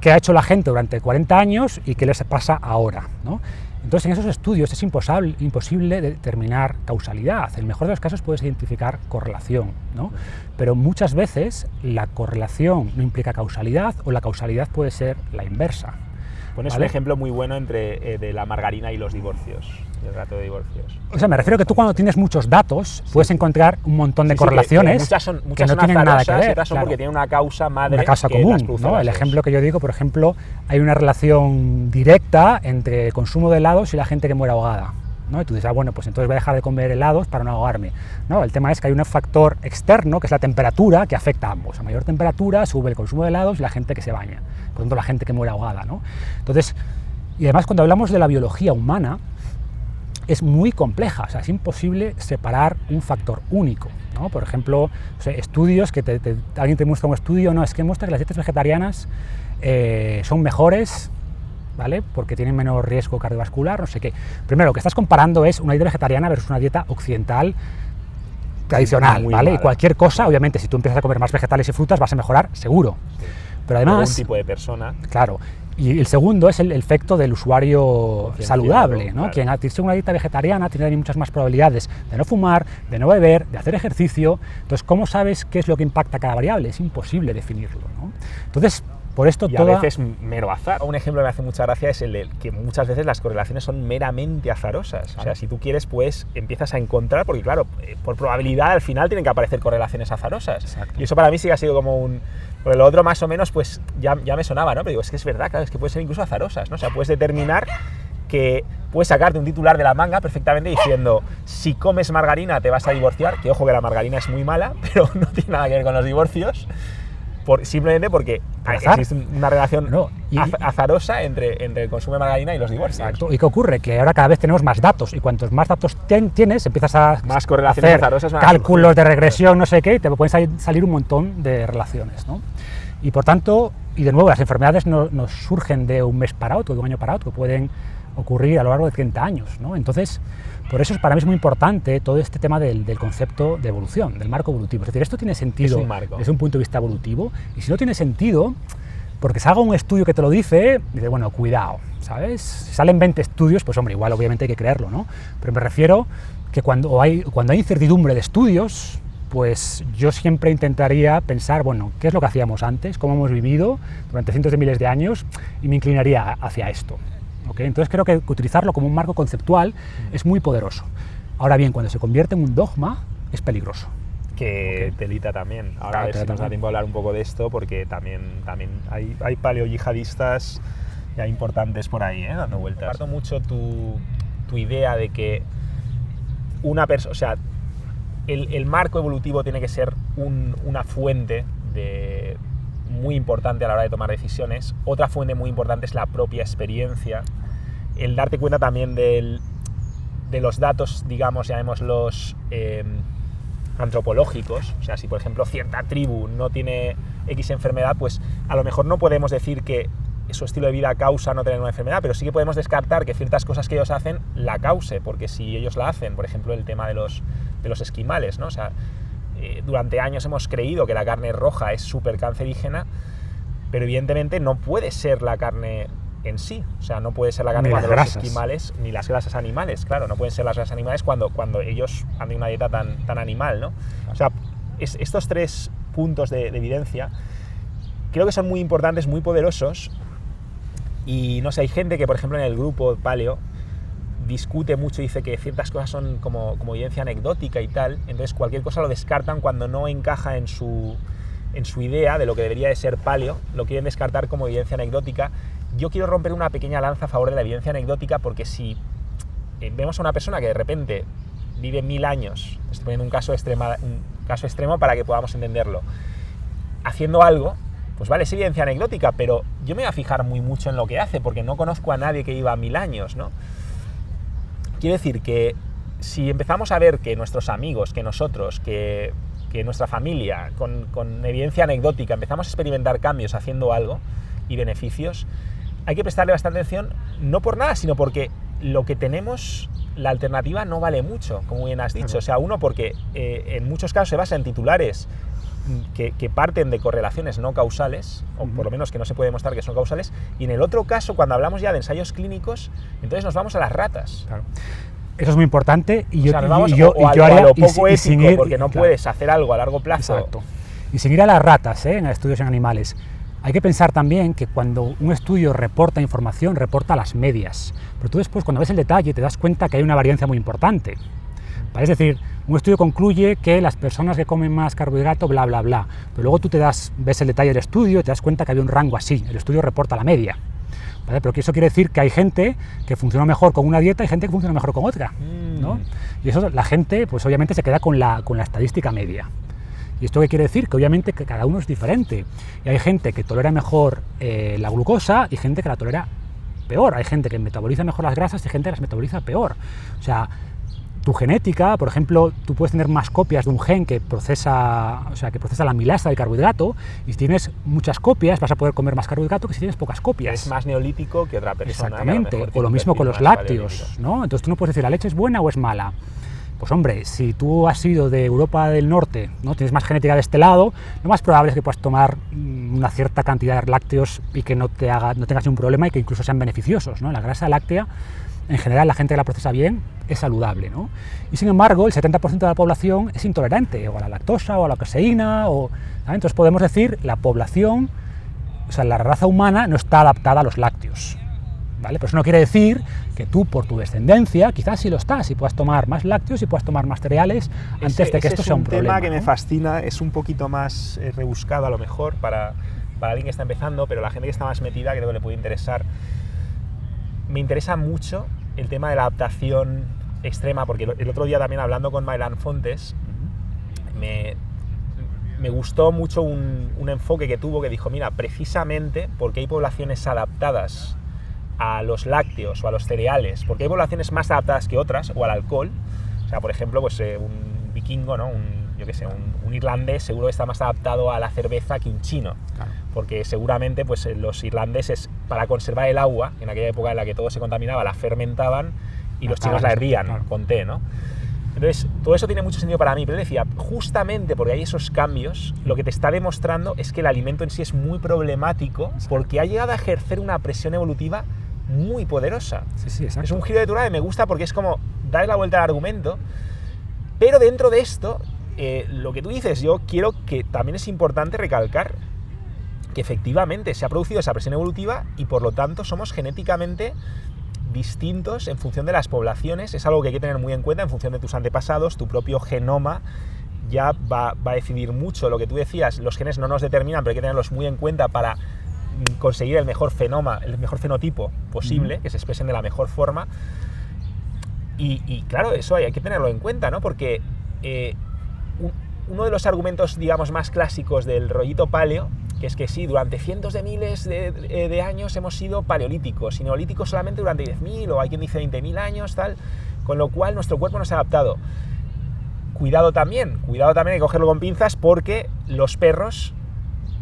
qué ha hecho la gente durante 40 años y qué les pasa ahora, ¿no? Entonces, en esos estudios es imposible determinar causalidad. En el mejor de los casos puedes identificar correlación, ¿no? Pero muchas veces la correlación no implica causalidad, o la causalidad puede ser la inversa. Pones un ejemplo muy bueno de la margarina y los divorcios, el rato de divorcios. O sea, me refiero a que tú cuando tienes muchos datos puedes encontrar un montón de correlaciones que no tienen nada que ver. Otras son porque tienen una causa madre, una causa común, ¿no? El ejemplo que yo digo, por ejemplo, hay una relación directa entre el consumo de helados y la gente que muere ahogada. ¿no? Y tú dices, bueno, pues entonces voy a dejar de comer helados para no ahogarme. No, el tema es que hay un factor externo, que es la temperatura, que afecta a ambos. A mayor temperatura sube el consumo de helados y la gente que se baña, por lo tanto la gente que muere ahogada, ¿no? Entonces, y además cuando hablamos de la biología humana, es muy compleja, o sea, es imposible separar un factor único, ¿no? Por ejemplo, o sea, estudios que alguien te muestra un estudio, no, es que muestra que las dietas vegetarianas son mejores, ¿vale? Porque tienen menos riesgo cardiovascular, no sé qué. Primero, lo que estás comparando es una dieta vegetariana versus una dieta occidental tradicional, ¿vale? Mala. Y cualquier cosa, obviamente, si tú empiezas a comer más vegetales y frutas, vas a mejorar, seguro. Sí. Pero además... Un tipo de persona. Claro. Y el segundo es el efecto del usuario saludable, ¿no? Claro. Quien tiene una dieta vegetariana tiene muchas más probabilidades de no fumar, de no beber, de hacer ejercicio. Entonces, ¿cómo sabes qué es lo que impacta cada variable? Es imposible definirlo, ¿no? Entonces, por esto y a veces mero azar. Un ejemplo que me hace mucha gracia es el de que muchas veces las correlaciones son meramente azarosas. Claro. O sea, si tú quieres, pues empiezas a encontrar, porque claro, por probabilidad al final tienen que aparecer correlaciones azarosas. Exacto. Y eso para mí sí que ha sido como un... Porque lo otro más o menos pues ya me sonaba, ¿no? Pero digo, es que es verdad, claro, es que puede ser incluso azarosas, ¿no? O sea, puedes determinar que puedes sacarte un titular de la manga perfectamente diciendo si comes margarina te vas a divorciar, que ojo que la margarina es muy mala, pero no tiene nada que ver con los divorcios, simplemente porque existe una relación azarosa entre el consumo de margarina y los divorcios. Exacto. ¿Y qué ocurre? Que ahora cada vez tenemos más datos, y cuantos más datos tienes, empiezas a más correlaciones hacer azarosas, cálculos de regresión, no sé qué, y te pueden salir un montón de relaciones, ¿no? Y por tanto, y de nuevo, las enfermedades no surgen de un mes para otro, de un año para otro, que pueden ocurrir a lo largo de 30 años, ¿no? Entonces, por eso para mí es muy importante todo este tema del concepto de evolución, del marco evolutivo. Es decir, esto tiene sentido desde un punto de vista evolutivo, y si no tiene sentido, porque salga un estudio que te lo dice, bueno, cuidado, ¿sabes? Si salen 20 estudios, pues hombre, igual obviamente hay que creerlo, ¿no? Pero me refiero que cuando hay incertidumbre de estudios, pues yo siempre intentaría pensar, bueno, ¿qué es lo que hacíamos antes? ¿Cómo hemos vivido durante cientos de miles de años? Y me inclinaría hacia esto. ¿Okay? Entonces creo que utilizarlo como un marco conceptual es muy poderoso. Ahora bien, cuando se convierte en un dogma, es peligroso. Que telita también. Ahora a ver si nos da tiempo a hablar un poco de esto, porque también hay paleoyihadistas ya importantes por ahí, dando vueltas. Comparto mucho tu idea de que una persona, o sea, el marco evolutivo tiene que ser una fuente muy importante a la hora de tomar decisiones. Otra fuente muy importante es la propia experiencia, el darte cuenta también de los datos, digamos, llamémoslos antropológicos. O sea, si por ejemplo cierta tribu no tiene X enfermedad, pues a lo mejor no podemos decir que su estilo de vida causa no tener una enfermedad, pero sí que podemos descartar que ciertas cosas que ellos hacen la cause, porque si ellos la hacen, por ejemplo el tema de los esquimales, ¿no? O sea, durante años hemos creído que la carne roja es súper cancerígena, pero evidentemente no puede ser la carne en sí, o sea, no puede ser la carne de los esquimales, ni las grasas animales, claro, no pueden ser las grasas animales cuando ellos han tenido una dieta tan animal, ¿no? O sea, estos tres puntos de evidencia creo que son muy importantes, muy poderosos, y no sé, hay gente que, por ejemplo, en el grupo paleo discute mucho y dice que ciertas cosas son como evidencia anecdótica y tal, entonces cualquier cosa lo descartan cuando no encaja en su idea de lo que debería de ser paleo, lo quieren descartar como evidencia anecdótica. Yo quiero romper una pequeña lanza a favor de la evidencia anecdótica, porque si vemos a una persona que de repente vive 1000 años, estoy poniendo un caso extremo para que podamos entenderlo, haciendo algo, pues vale, es evidencia anecdótica, pero yo me voy a fijar muy mucho en lo que hace, porque no conozco a nadie que viva 1000 años, ¿no? Quiero decir que si empezamos a ver que nuestros amigos, que nosotros, que nuestra familia, con evidencia anecdótica, empezamos a experimentar cambios haciendo algo y beneficios, hay que prestarle bastante atención, no por nada, sino porque lo que tenemos, la alternativa no vale mucho, como bien has dicho. O sea, uno, porque en muchos casos se basa en titulares que parten de correlaciones no causales, o por lo menos que no se puede demostrar que son causales, y en el otro caso, cuando hablamos ya de ensayos clínicos, entonces nos vamos a las ratas. Claro. Eso es muy importante, y yo haría lo poco ético, porque no puedes hacer algo a largo plazo. Exacto. Y sin ir a las ratas, en estudios en animales, hay que pensar también que cuando un estudio reporta información, reporta las medias, pero tú después, cuando ves el detalle, te das cuenta que hay una variancia muy importante. Es decir, un estudio concluye que las personas que comen más carbohidrato, bla, bla, bla, pero luego tú ves el detalle del estudio y te das cuenta que había un rango así, el estudio reporta la media. ¿vale? Pero eso quiere decir que hay gente que funciona mejor con una dieta y gente que funciona mejor con otra, ¿no? Y eso la gente, pues obviamente se queda con la estadística media. ¿Y esto qué quiere decir? Que obviamente que cada uno es diferente. Y hay gente que tolera mejor la glucosa y gente que la tolera peor. Hay gente que metaboliza mejor las grasas y gente que las metaboliza peor. O sea, tu genética, por ejemplo, tú puedes tener más copias de un gen que procesa la amilasa del carbohidrato, y si tienes muchas copias vas a poder comer más carbohidrato que si tienes pocas copias. Es más neolítico que otra persona. Exactamente, o lo mismo con los lácteos, ¿no? Entonces tú no puedes decir, ¿la leche es buena o es mala? Pues hombre, si tú has sido de Europa del Norte, ¿no? Tienes más genética de este lado, lo más probable es que puedas tomar una cierta cantidad de lácteos y que no tengas ningún problema y que incluso sean beneficiosos, ¿no? La grasa láctea, en general, la gente que la procesa bien es saludable, ¿no? Y sin embargo, el 70% de la población es intolerante o a la lactosa o a la caseína, ¿vale? Entonces podemos decir, la población, o sea, la raza humana no está adaptada a los lácteos, ¿vale? Pero eso no quiere decir que tú, por tu descendencia, quizás sí lo estás y puedas tomar más lácteos y puedas tomar más cereales antes de que esto sea un problema. Es un tema que ¿no? me fascina, es un poquito más rebuscado a lo mejor para alguien que está empezando, pero la gente que está más metida creo que le puede interesar. Me interesa mucho el tema de la adaptación extrema, porque el otro día también hablando con Mailán Fontes, me gustó mucho un enfoque que tuvo, que dijo, mira, precisamente porque hay poblaciones adaptadas a los lácteos o a los cereales, porque hay poblaciones más adaptadas que otras, o al alcohol, o sea, por ejemplo, pues un vikingo, ¿no? Un irlandés seguro que está más adaptado a la cerveza que un chino, claro. Porque seguramente pues, los irlandeses, para conservar el agua, en aquella época en la que todo se contaminaba, la fermentaban y los chinos la hervían, claro, con té, ¿no? Entonces, todo eso tiene mucho sentido para mí, pero decía, justamente porque hay esos cambios, lo que te está demostrando es que el alimento en sí es muy problemático, porque ha llegado a ejercer una presión evolutiva muy poderosa. Sí, exacto. Es un giro de tuerca que me gusta porque es como darle la vuelta al argumento, pero dentro de esto, lo que tú dices, yo quiero que también es importante recalcar que efectivamente se ha producido esa presión evolutiva y por lo tanto somos genéticamente distintos en función de las poblaciones. Es algo que hay que tener muy en cuenta en función de tus antepasados. Tu propio genoma ya va a decidir mucho. Lo que tú decías, los genes no nos determinan, pero hay que tenerlos muy en cuenta para conseguir el mejor fenotipo posible, que se expresen de la mejor forma. Y claro, eso hay que tenerlo en cuenta, ¿no? Porque uno de los argumentos, digamos, más clásicos del rollito paleo, que es que sí, durante cientos de miles de años hemos sido paleolíticos y neolíticos solamente durante 10.000 o hay quien dice 20.000 años, tal, con lo cual nuestro cuerpo no se ha adaptado. Cuidado también hay que cogerlo con pinzas porque los perros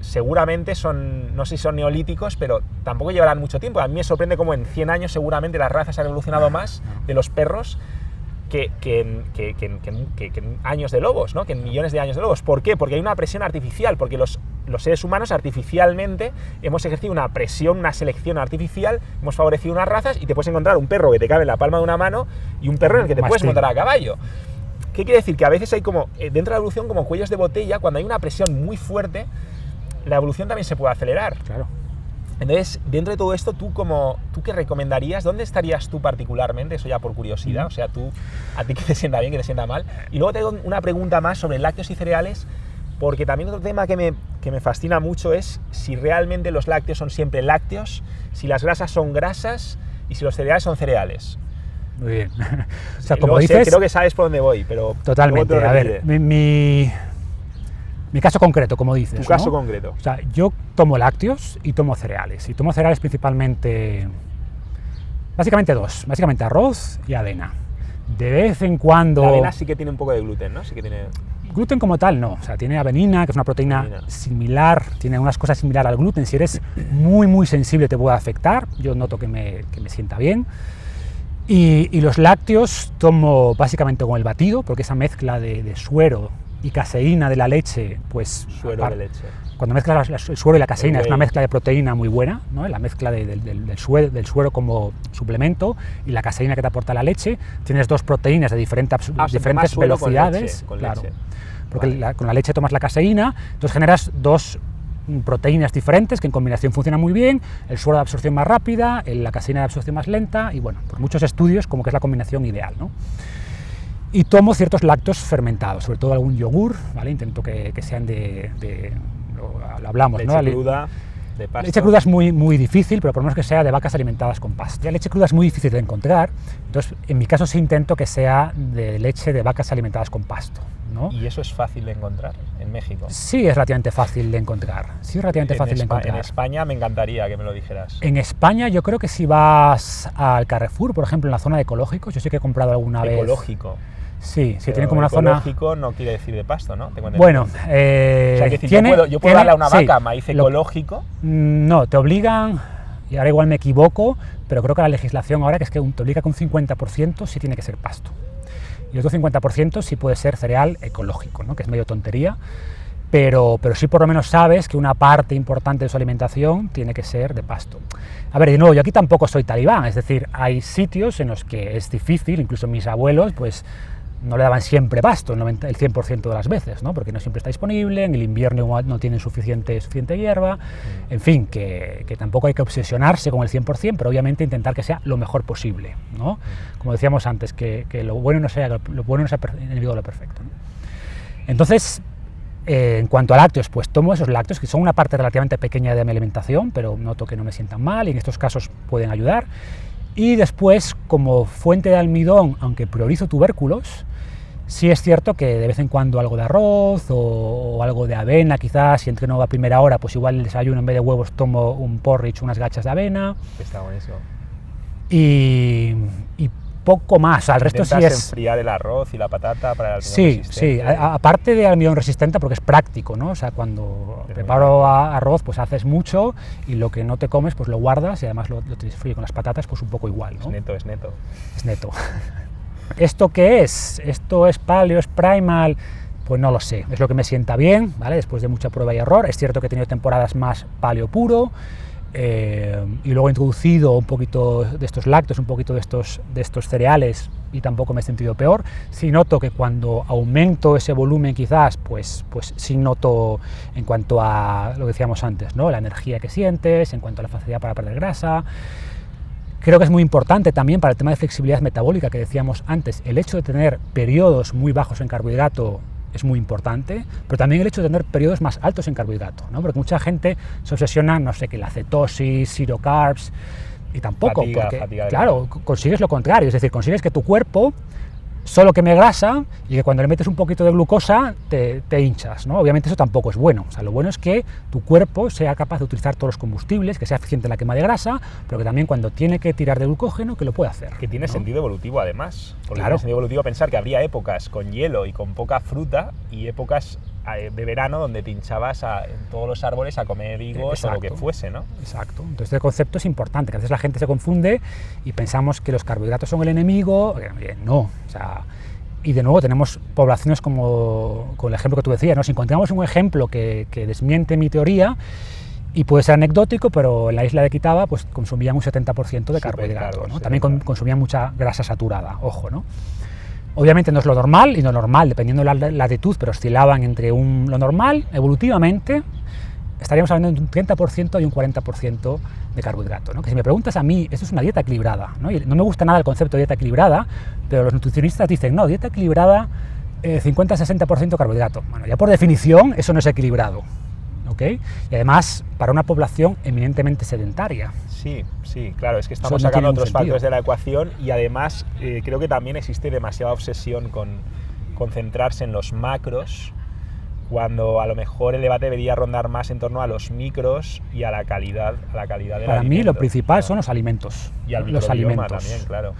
seguramente son, no sé si son neolíticos, pero tampoco llevarán mucho tiempo. A mí me sorprende cómo en 100 años seguramente las razas han evolucionado más de los perros que en años de lobos, ¿no? Que en millones de años de lobos. ¿Por qué? Porque hay una presión artificial, porque los seres humanos artificialmente hemos ejercido una presión, una selección artificial, hemos favorecido unas razas y te puedes encontrar un perro que te cabe en la palma de una mano y un perro en el que te puedes montar a caballo. ¿Qué quiere decir? Que a veces hay como, dentro de la evolución, como cuellos de botella, cuando hay una presión muy fuerte, la evolución también se puede acelerar. Claro. Entonces, dentro de todo esto, ¿tú qué recomendarías? ¿Dónde estarías tú particularmente? Eso ya por curiosidad, o sea, a ti que te sienta bien, que te sienta mal. Y luego tengo una pregunta más sobre lácteos y cereales, porque también otro tema que me fascina mucho es si realmente los lácteos son siempre lácteos, si las grasas son grasas y si los cereales son cereales. Muy bien. O sea, como dices... creo que sabes por dónde voy, pero... Totalmente. A ver, mi caso concreto, como dices. Tu caso, ¿no? concreto. O sea, yo tomo lácteos y tomo cereales. Y tomo cereales principalmente... Básicamente dos. Básicamente arroz y avena. De vez en cuando... La avena sí que tiene un poco de gluten, ¿no? Sí que tiene... Gluten como tal, no. O sea, tiene avenina, que es una proteína similar, tiene unas cosas similares al gluten. Si eres muy, muy sensible te puede afectar. Yo noto que me sienta bien. Y los lácteos tomo básicamente con el batido, porque esa mezcla de suero y caseína de la leche, pues... Suero de leche. Cuando mezclas el suero y la caseína es una mezcla de proteína muy buena, ¿no? La mezcla del suero como suplemento y la caseína que te aporta la leche. Tienes dos proteínas de diferentes velocidades. Con claro, leche. Porque con la leche tomas la caseína, entonces generas dos proteínas diferentes que en combinación funcionan muy bien, el suero de absorción más rápida, la caseína de absorción más lenta y bueno, por muchos estudios como que es la combinación ideal, ¿no? Y tomo ciertos lácteos fermentados, sobre todo algún yogur, ¿vale? Intento que sean lo hablamos, leche ¿no? cruda. de pasto. Leche cruda es muy difícil, pero por lo menos que sea de vacas alimentadas con pasto. La leche cruda es muy difícil de encontrar, entonces en mi caso sí intento que sea de leche de vacas alimentadas con pasto, ¿no? ¿Y eso es fácil de encontrar en México? Sí, es relativamente fácil de encontrar. Sí, es relativamente fácil de encontrar. En España me encantaría que me lo dijeras. En España yo creo que si vas al Carrefour, por ejemplo, en la zona de ecológicos, yo sí que he comprado alguna vez... ¿Ecológico? Sí, Pero tiene como una zona... Ecológico no quiere decir de pasto, ¿no? Bueno, o sea, que decir, yo puedo darle a una vaca maíz ecológico. No, te obligan, y ahora igual me equivoco, pero creo que la legislación ahora que es que te obliga que un 50% sí tiene que ser pasto. Y otro 50% sí puede ser cereal ecológico, ¿no? Que es medio tontería, pero sí por lo menos sabes que una parte importante de su alimentación tiene que ser de pasto. A ver, de nuevo, yo aquí tampoco soy talibán, es decir, hay sitios en los que es difícil, incluso mis abuelos, pues no le daban siempre pasto, el 100% de las veces, ¿no? Porque no siempre está disponible, en el invierno no tienen suficiente hierba, en fin, que tampoco hay que obsesionarse con el 100%, pero obviamente intentar que sea lo mejor posible, ¿no? Como decíamos antes, que lo bueno no sea enemigo de lo perfecto, ¿no? Entonces, en cuanto a lácteos, pues tomo esos lácteos, que son una parte relativamente pequeña de mi alimentación, pero noto que no me sientan mal y en estos casos pueden ayudar. Y después, como fuente de almidón, aunque priorizo tubérculos, sí es cierto que de vez en cuando algo de arroz o algo de avena, quizás, si entreno a primera hora, pues igual el desayuno en vez de huevos tomo un porridge, unas gachas de avena. Está bueno eso. Y poco más, al resto sí es... enfriar el arroz y la patata para el almidón resistente. Sí, aparte de almidón resistente porque es práctico, ¿no? O sea, cuando preparo arroz, pues haces mucho y lo que no te comes, pues lo guardas y además lo tienes frío. Con las patatas, pues un poco igual, ¿no? Es neto. Es neto. ¿Esto qué es? ¿Esto es paleo, es primal? Pues no lo sé, es lo que me sienta bien, ¿vale? Después de mucha prueba y error. Es cierto que he tenido temporadas más paleo puro, y luego he introducido un poquito de estos lácteos, un poquito de estos cereales y tampoco me he sentido peor. Sí noto que cuando aumento ese volumen quizás, pues sí noto en cuanto a lo que decíamos antes, ¿no? La energía que sientes, en cuanto a la facilidad para perder grasa. Creo que es muy importante también para el tema de flexibilidad metabólica que decíamos antes, el hecho de tener periodos muy bajos en carbohidrato es muy importante, pero también el hecho de tener periodos más altos en carbohidrato, ¿no? Porque mucha gente se obsesiona, no sé, que la cetosis, zero carbs, y tampoco, porque claro, consigues lo contrario, es decir, consigues que tu cuerpo solo queme grasa y que cuando le metes un poquito de glucosa te hinchas, ¿no? Obviamente eso tampoco es bueno, o sea, lo bueno es que tu cuerpo sea capaz de utilizar todos los combustibles, que sea eficiente en la quema de grasa, pero que también cuando tiene que tirar de glucógeno, que lo pueda hacer. Que tiene sentido evolutivo además, porque claro. Tiene sentido evolutivo pensar que habría épocas con hielo y con poca fruta y épocas de verano donde te hinchabas en todos los árboles a comer higos o lo que fuese, ¿no? Exacto, entonces este concepto es importante, que a veces la gente se confunde y pensamos que los carbohidratos son el enemigo, no, o sea, y de nuevo tenemos poblaciones como con el ejemplo que tú decías, ¿no? Si encontramos un ejemplo que desmiente mi teoría, y puede ser anecdótico, pero en la isla de Kitava pues consumían un 70% de carbohidratos, ¿no? También consumían mucha grasa saturada, ojo, ¿no? Obviamente no es lo normal, y lo normal, dependiendo de la latitud, pero oscilaban entre lo normal, evolutivamente, estaríamos hablando de un 30% y un 40% de carbohidrato, ¿no? Que si me preguntas a mí, esto es una dieta equilibrada, ¿no? Y no me gusta nada el concepto de dieta equilibrada, pero los nutricionistas dicen, no, dieta equilibrada, 50-60% carbohidrato. Bueno, ya por definición eso no es equilibrado, ¿ok? Y además para una población eminentemente sedentaria. Sí, claro, es que estamos sacando otros factores de la ecuación y además creo que también existe demasiada obsesión con concentrarse en los macros, cuando a lo mejor el debate debería rondar más en torno a los micros y a la calidad del alimento. Para mí lo principal son los alimentos. Y al los alimentos también, claro.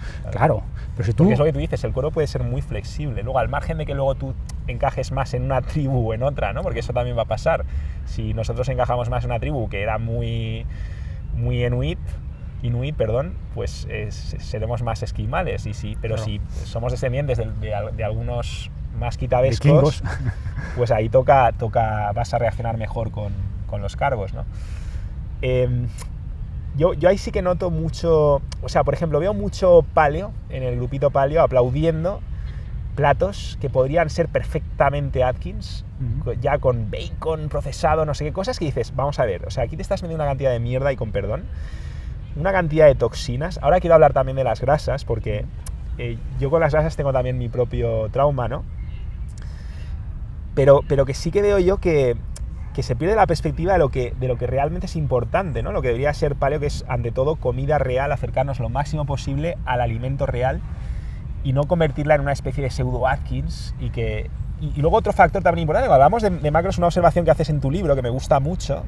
Pero si tú... Porque es lo que tú dices, el cuerpo puede ser muy flexible, luego al margen de que luego tú encajes más en una tribu o en otra, ¿no? Porque eso también va a pasar. Si nosotros encajamos más en una tribu que era muy inuit, pues seremos más esquimales, pero claro. Si somos descendientes de algunos más quitabescos, pues ahí vas a reaccionar mejor con los carbos, ¿no? Yo ahí sí que noto mucho, o sea, por ejemplo, veo mucho paleo, en el grupito paleo, aplaudiendo platos que podrían ser perfectamente Atkins, ya con bacon procesado, no sé qué cosas, que dices, vamos a ver, o sea, aquí te estás metiendo una cantidad de mierda y con perdón, una cantidad de toxinas. Ahora quiero hablar también de las grasas, porque yo con las grasas tengo también mi propio trauma, ¿no? Pero que sí que veo yo que que se pierde la perspectiva de lo que realmente es importante, ¿no? Lo que debería ser paleo, que es, ante todo, comida real, acercarnos lo máximo posible al alimento real y no convertirla en una especie de pseudo Atkins. Y luego otro factor también importante, cuando hablamos de macros, una observación que haces en tu libro, que me gusta mucho,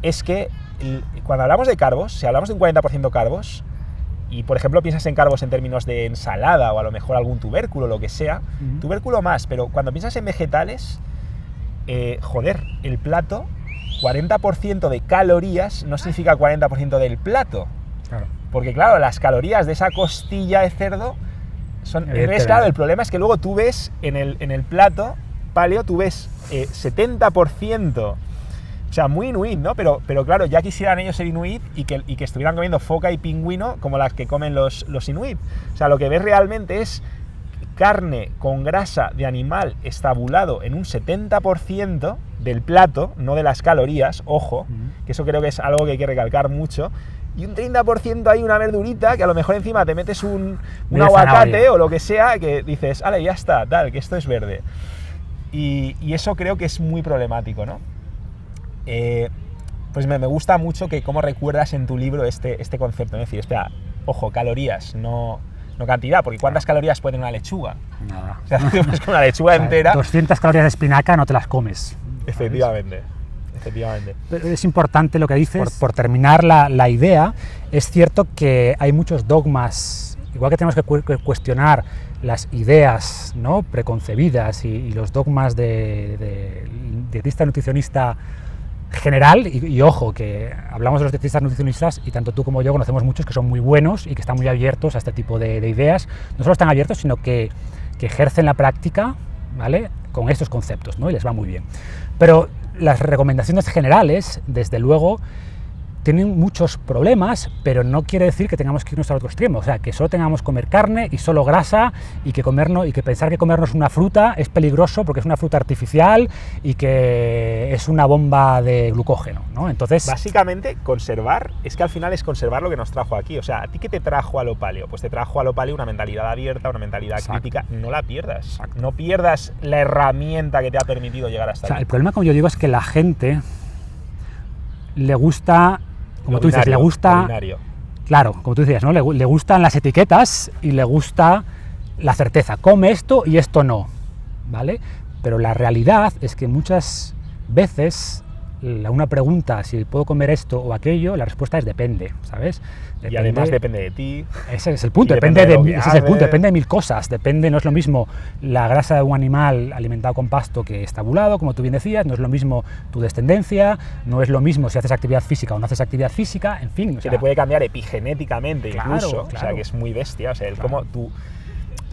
es que cuando hablamos de carbos, si hablamos de un 40% carbos, y por ejemplo piensas en carbos en términos de ensalada o a lo mejor algún tubérculo, lo que sea, tubérculo más, pero cuando piensas en vegetales, el plato, 40% de calorías no significa 40% del plato. Claro. Porque claro, las calorías de esa costilla de cerdo son... Entonces, claro, el problema es que luego tú ves en el plato paleo, tú ves 70%, o sea, muy inuit, ¿no? Pero claro, ya quisieran ellos ser inuit y que estuvieran comiendo foca y pingüino como las que comen los inuit. O sea, lo que ves realmente es carne con grasa de animal estabulado en un 70% del plato, no de las calorías, ojo, que eso creo que es algo que hay que recalcar mucho, y un 30% hay una verdurita que a lo mejor encima te metes un aguacate o lo que sea, que dices, ale, ya está, tal, que esto es verde. Y eso creo que es muy problemático, ¿no? Pues me gusta mucho que cómo recuerdas en tu libro este concepto, ¿no? Es decir, espera, ojo, calorías, no cantidad, porque ¿cuántas calorías puede tener una lechuga? Nada. O sea, pues con una lechuga entera... 200 calorías de espinaca no te las comes. Efectivamente. Pero es importante lo que dices. Por terminar la idea, es cierto que hay muchos dogmas, igual que tenemos que cuestionar las ideas, ¿no?, preconcebidas y los dogmas de dietista nutricionista general, y ojo, que hablamos de los dietistas nutricionistas y tanto tú como yo conocemos muchos que son muy buenos y que están muy abiertos a este tipo de ideas, no solo están abiertos, sino que ejercen la práctica, ¿vale?, con estos conceptos, ¿no?, y les va muy bien. Pero las recomendaciones generales, desde luego, tienen muchos problemas, pero no quiere decir que tengamos que irnos al otro extremo, o sea, que solo tengamos que comer carne y solo grasa y que pensar que comernos una fruta es peligroso porque es una fruta artificial y que es una bomba de glucógeno, ¿no? Entonces, básicamente, conservar, es que al final es conservar lo que nos trajo aquí. O sea, ¿a ti qué te trajo a lo paleo? Pues te trajo a lo paleo una mentalidad abierta, una mentalidad crítica. No la pierdas. Exacto. No pierdas la herramienta que te ha permitido llegar hasta ahí. El problema, como yo digo, es que la gente le gusta... Como tú dices, le gusta... Claro, como tú decías, ¿no? Le gustan las etiquetas y le gusta la certeza. Come esto y esto no, ¿vale? Pero la realidad es que muchas veces una pregunta, si puedo comer esto o aquello, la respuesta es depende, ¿sabes? Depende, y además depende de ti. Ese es el punto, depende de mil cosas. Depende, no es lo mismo la grasa de un animal alimentado con pasto que estabulado, como tú bien decías, no es lo mismo tu descendencia, no es lo mismo si haces actividad física o no haces actividad física, en fin. Que te puede cambiar epigenéticamente incluso, o sea, que es muy bestia, o sea, como tú...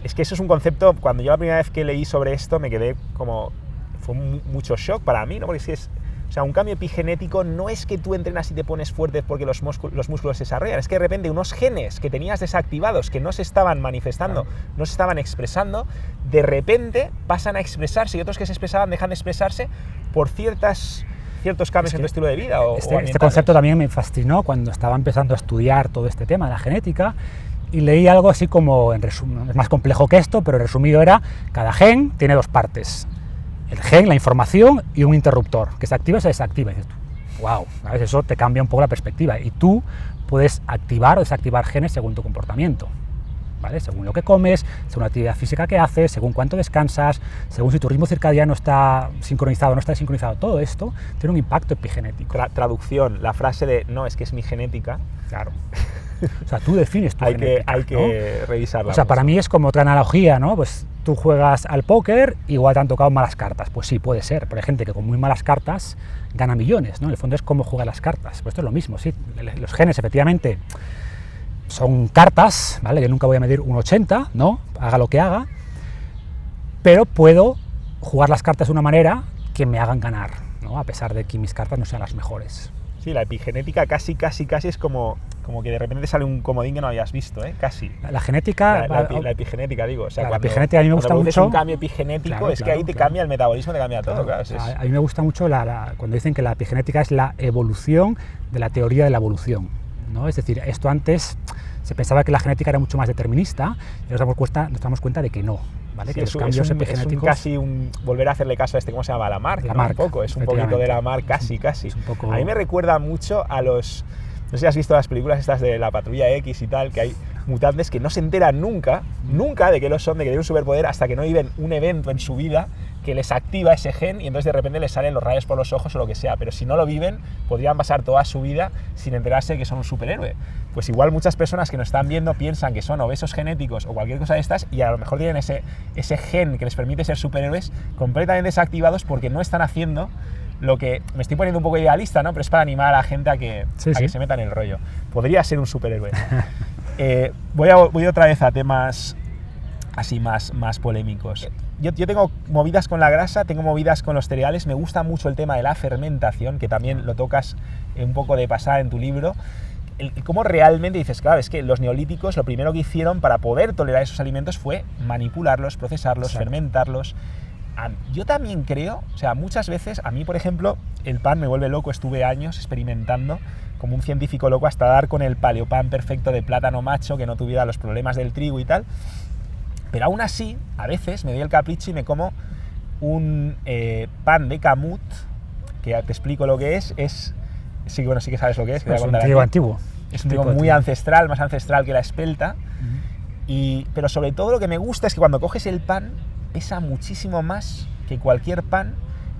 Es que eso es un concepto, cuando yo la primera vez que leí sobre esto me quedé como... Fue mucho shock para mí, ¿no? Porque es... O sea, un cambio epigenético no es que tú entrenas y te pones fuerte porque los músculos se desarrollan, es que de repente unos genes que tenías desactivados, que no se estaban manifestando, no se estaban expresando, de repente pasan a expresarse y otros que se expresaban dejan de expresarse por ciertos cambios en tu estilo de vida. Este concepto también me fascinó cuando estaba empezando a estudiar todo este tema de la genética y leí algo así como, en resumen, es más complejo que esto, pero resumido era, cada gen tiene dos partes. El gen, la información y un interruptor, que se activa o se desactiva. Y dices tú, wow, ¿sabes? Eso te cambia un poco la perspectiva y tú puedes activar o desactivar genes según tu comportamiento, ¿vale? Según lo que comes, según la actividad física que haces, según cuánto descansas, según si tu ritmo circadiano está sincronizado o no está sincronizado. Todo esto tiene un impacto epigenético. Traducción, la frase de no, es que es mi genética. Claro. O sea, tú defines tu genética, hay que revisarla. O sea, para mí es como otra analogía, ¿no? Pues tú juegas al póker, igual te han tocado malas cartas. Pues sí, puede ser, pero hay gente que con muy malas cartas gana millones, ¿no? En el fondo es cómo juega las cartas. Pues esto es lo mismo, sí. Los genes, efectivamente, son cartas, ¿vale? Yo nunca voy a medir un 80, ¿no? Haga lo que haga, pero puedo jugar las cartas de una manera que me hagan ganar, ¿no? A pesar de que mis cartas no sean las mejores. Sí, la epigenética casi es como que de repente sale un comodín que no habías visto, ¿eh? Casi. La genética... La epigenética, digo. O sea, la epigenética a mí me gusta mucho... un cambio epigenético, es que ahí te cambia el metabolismo, te cambia todo. Claro, a mí me gusta mucho cuando dicen que la epigenética es la evolución de la teoría de la evolución, ¿no? Es decir, esto antes se pensaba que la genética era mucho más determinista, y nos damos cuenta de que no. ¿Vale? Sí, que los cambios epigenéticos... casi volver a hacerle caso a ¿cómo se llama? Lamarck, ¿no? Un poco, es un poquito de Lamarck, casi. Poco... A mí me recuerda mucho a los... No sé si has visto las películas estas de la Patrulla X y tal, que hay mutantes que no se enteran nunca de que lo son, de que tienen un superpoder, hasta que no viven un evento en su vida que les activa ese gen y entonces de repente les salen los rayos por los ojos o lo que sea, pero si no lo viven, podrían pasar toda su vida sin enterarse de que son un superhéroe. Pues igual muchas personas que nos están viendo piensan que son obesos genéticos o cualquier cosa de estas y a lo mejor tienen ese gen que les permite ser superhéroes completamente desactivados porque no están haciendo lo que... Me estoy poniendo un poco idealista, ¿no? Pero es para animar a la gente a que se meta en el rollo. Podría ser un superhéroe. Voy otra vez a temas así más polémicos. Yo tengo movidas con la grasa, tengo movidas con los cereales, me gusta mucho el tema de la fermentación, que también lo tocas un poco de pasada en tu libro. Cómo realmente dices, claro, es que los neolíticos lo primero que hicieron para poder tolerar esos alimentos fue manipularlos, procesarlos, fermentarlos. Yo también creo, o sea, muchas veces, a mí por ejemplo, el pan me vuelve loco, estuve años experimentando como un científico loco hasta dar con el paleopan perfecto de plátano macho, que no tuviera los problemas del trigo y tal. Pero aún así, a veces me doy el capricho y me como un pan de camut, que te explico lo que es. Sí, bueno, sí que sabes lo que es. Es un trigo antiguo. Es un trigo muy ancestral, más ancestral que la espelta. Pero sobre todo lo que me gusta es que cuando coges el pan, pesa muchísimo más que cualquier pan.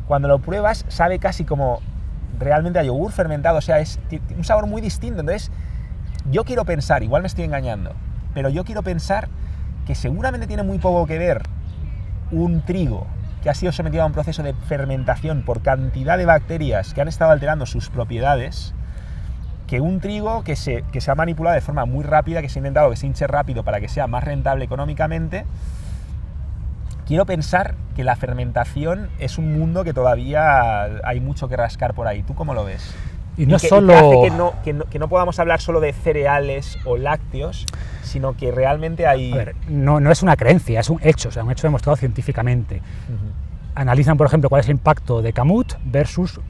Cuando lo pruebas, sabe casi como realmente a yogur fermentado, o sea, es un sabor muy distinto. Entonces, yo quiero pensar, igual me estoy engañando, pero yo quiero pensar que seguramente tiene muy poco que ver un trigo que ha sido sometido a un proceso de fermentación por cantidad de bacterias que han estado alterando sus propiedades, que un trigo que se ha manipulado de forma muy rápida, que se ha intentado que se hinche rápido para que sea más rentable económicamente. Quiero pensar que la fermentación es un mundo que todavía hay mucho que rascar por ahí. ¿Tú cómo lo ves? Y no que solo... que no podamos hablar solo de cereales o lácteos, sino que realmente hay... A ver, no es una creencia, es un hecho, o sea, un hecho demostrado científicamente. Analizan, por ejemplo, cuál es el impacto de camut versus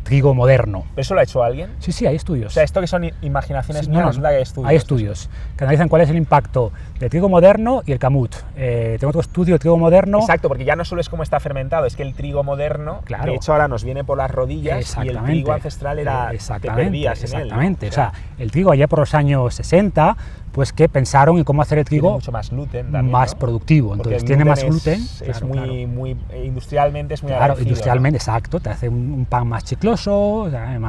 trigo moderno. ¿Pero eso lo ha hecho alguien? Sí, hay estudios. O sea, esto que son imaginaciones mías, resulta que hay estudios. Hay estudios que analizan cuál es el impacto del trigo moderno y el camut. Tengo otro estudio de trigo moderno... Exacto, porque ya no solo es cómo está fermentado, es que el trigo moderno, claro, de hecho ahora nos viene por las rodillas y el trigo ancestral era... te perdías en él. Exactamente, o sea, el trigo allá por los años 60, pues que pensaron en cómo hacer el trigo mucho más gluten también, más ¿no? productivo. Entonces tiene más gluten. Es muy industrialmente es muy claro, agradecido, industrialmente, ¿no? Exacto, te hace un pan más chicloso, o sea,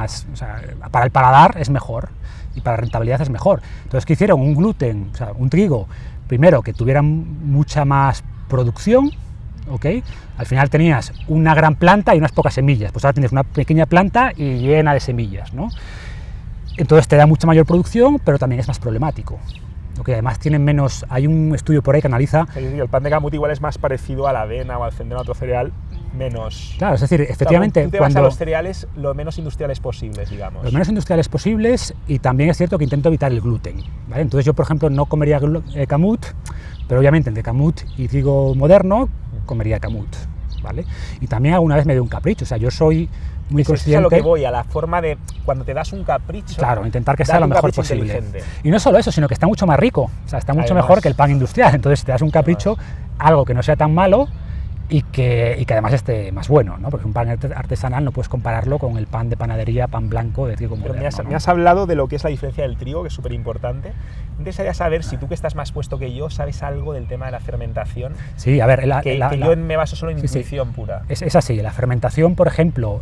para el paladar es mejor y para la rentabilidad es mejor. Entonces, ¿qué hicieron? Un gluten, o sea, un trigo, primero que tuviera mucha más producción, ¿ok? Al final tenías una gran planta y unas pocas semillas, pues ahora tienes una pequeña planta y llena de semillas, ¿no? Entonces te da mucha mayor producción, pero también es más problemático. Okay, además tienen menos... Hay un estudio por ahí que analiza... El pan de camut igual es más parecido a la avena o al centeno, otro cereal, menos... Claro, es decir, efectivamente... Tú te vas a los cereales lo menos industriales posibles, digamos. Los menos industriales posibles, y también es cierto que intento evitar el gluten, ¿vale? Entonces yo, por ejemplo, no comería camut, pero obviamente entre camut y trigo moderno, comería camut, ¿vale? Y también alguna vez me doy un capricho, o sea, yo soy... muy consciente. Es a lo que voy, a la forma de cuando te das un capricho. Claro, intentar que sea lo mejor posible. Y no solo eso, sino que está mucho más rico, o sea, está mucho mejor que el pan industrial. Entonces te das un capricho, algo que no sea tan malo y que además esté más bueno, ¿no? Porque un pan artesanal no puedes compararlo con el pan de panadería, pan blanco de trigo moderno. Me has hablado de lo que es la diferencia del trigo, que es súper importante. Me interesaría saber si tú, que estás más puesto que yo, sabes algo del tema de la fermentación. Sí, a ver... que yo me baso solo en intuición pura. Es así, la fermentación, por ejemplo,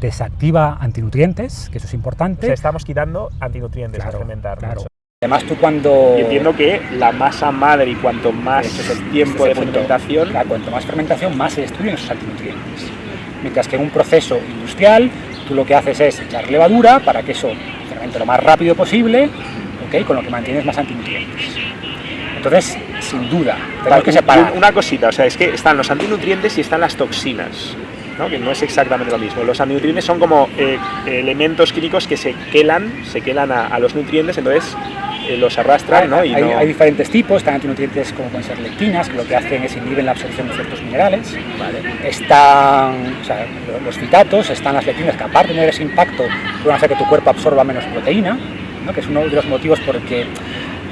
desactiva antinutrientes, que eso es importante. O sea, estamos quitando antinutrientes al fermentar. Claro. ¿No? Además tú cuando... Y entiendo que la masa madre y cuanto más tiempo de fermentación... Claro, cuanto más fermentación, más se destruyen esos antinutrientes. Mientras que en un proceso industrial, tú lo que haces es echar levadura para que eso fermente lo más rápido posible, ¿okay? Con lo que mantienes más antinutrientes. Entonces, sin duda, tenemos que separar. Una cosita, o sea, es que están los antinutrientes y están las toxinas, ¿no? Que no es exactamente lo mismo. Los antinutrientes son como elementos químicos que se quelan a los nutrientes, entonces los arrastran, ¿no? Hay diferentes tipos, están antinutrientes como pueden ser lectinas, que lo que hacen es inhiben la absorción de ciertos minerales. Vale. Están los fitatos, están las lectinas, que aparte de tener ese impacto, pueden hacer que tu cuerpo absorba menos proteína. ¿no? Que es uno de los motivos por el que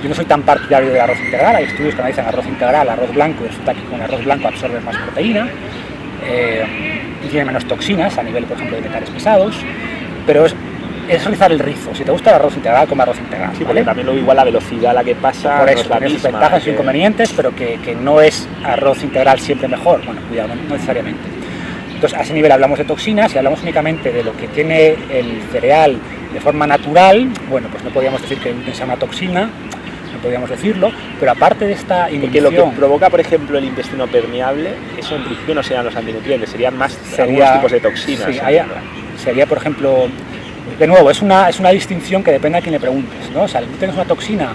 yo no soy tan partidario del arroz integral. Hay estudios que analizan arroz integral, arroz blanco, y resulta que con el arroz blanco absorbes más proteína y tiene menos toxinas a nivel, por ejemplo, de metales pesados, pero es rizar el rizo. Si te gusta el arroz integral, come arroz integral. Sí, porque también luego igual la velocidad a la que pasa por no eso, es la tiene sus misma, ventajas y inconvenientes, pero que no es arroz integral siempre mejor. Bueno, cuidado, no necesariamente. Entonces, a ese nivel hablamos de toxinas. Si hablamos únicamente de lo que tiene el cereal de forma natural, bueno, pues no podríamos decir que el gluten sea una toxina, no podríamos decirlo, pero aparte de esta inhibición... Porque lo que provoca, por ejemplo, el intestino permeable, eso en principio no serían los antinutrientes, serían más algunos tipos de toxinas. Sí, sería, por ejemplo... De nuevo, es una distinción que depende a quién le preguntes, ¿no? O sea, el gluten es una toxina,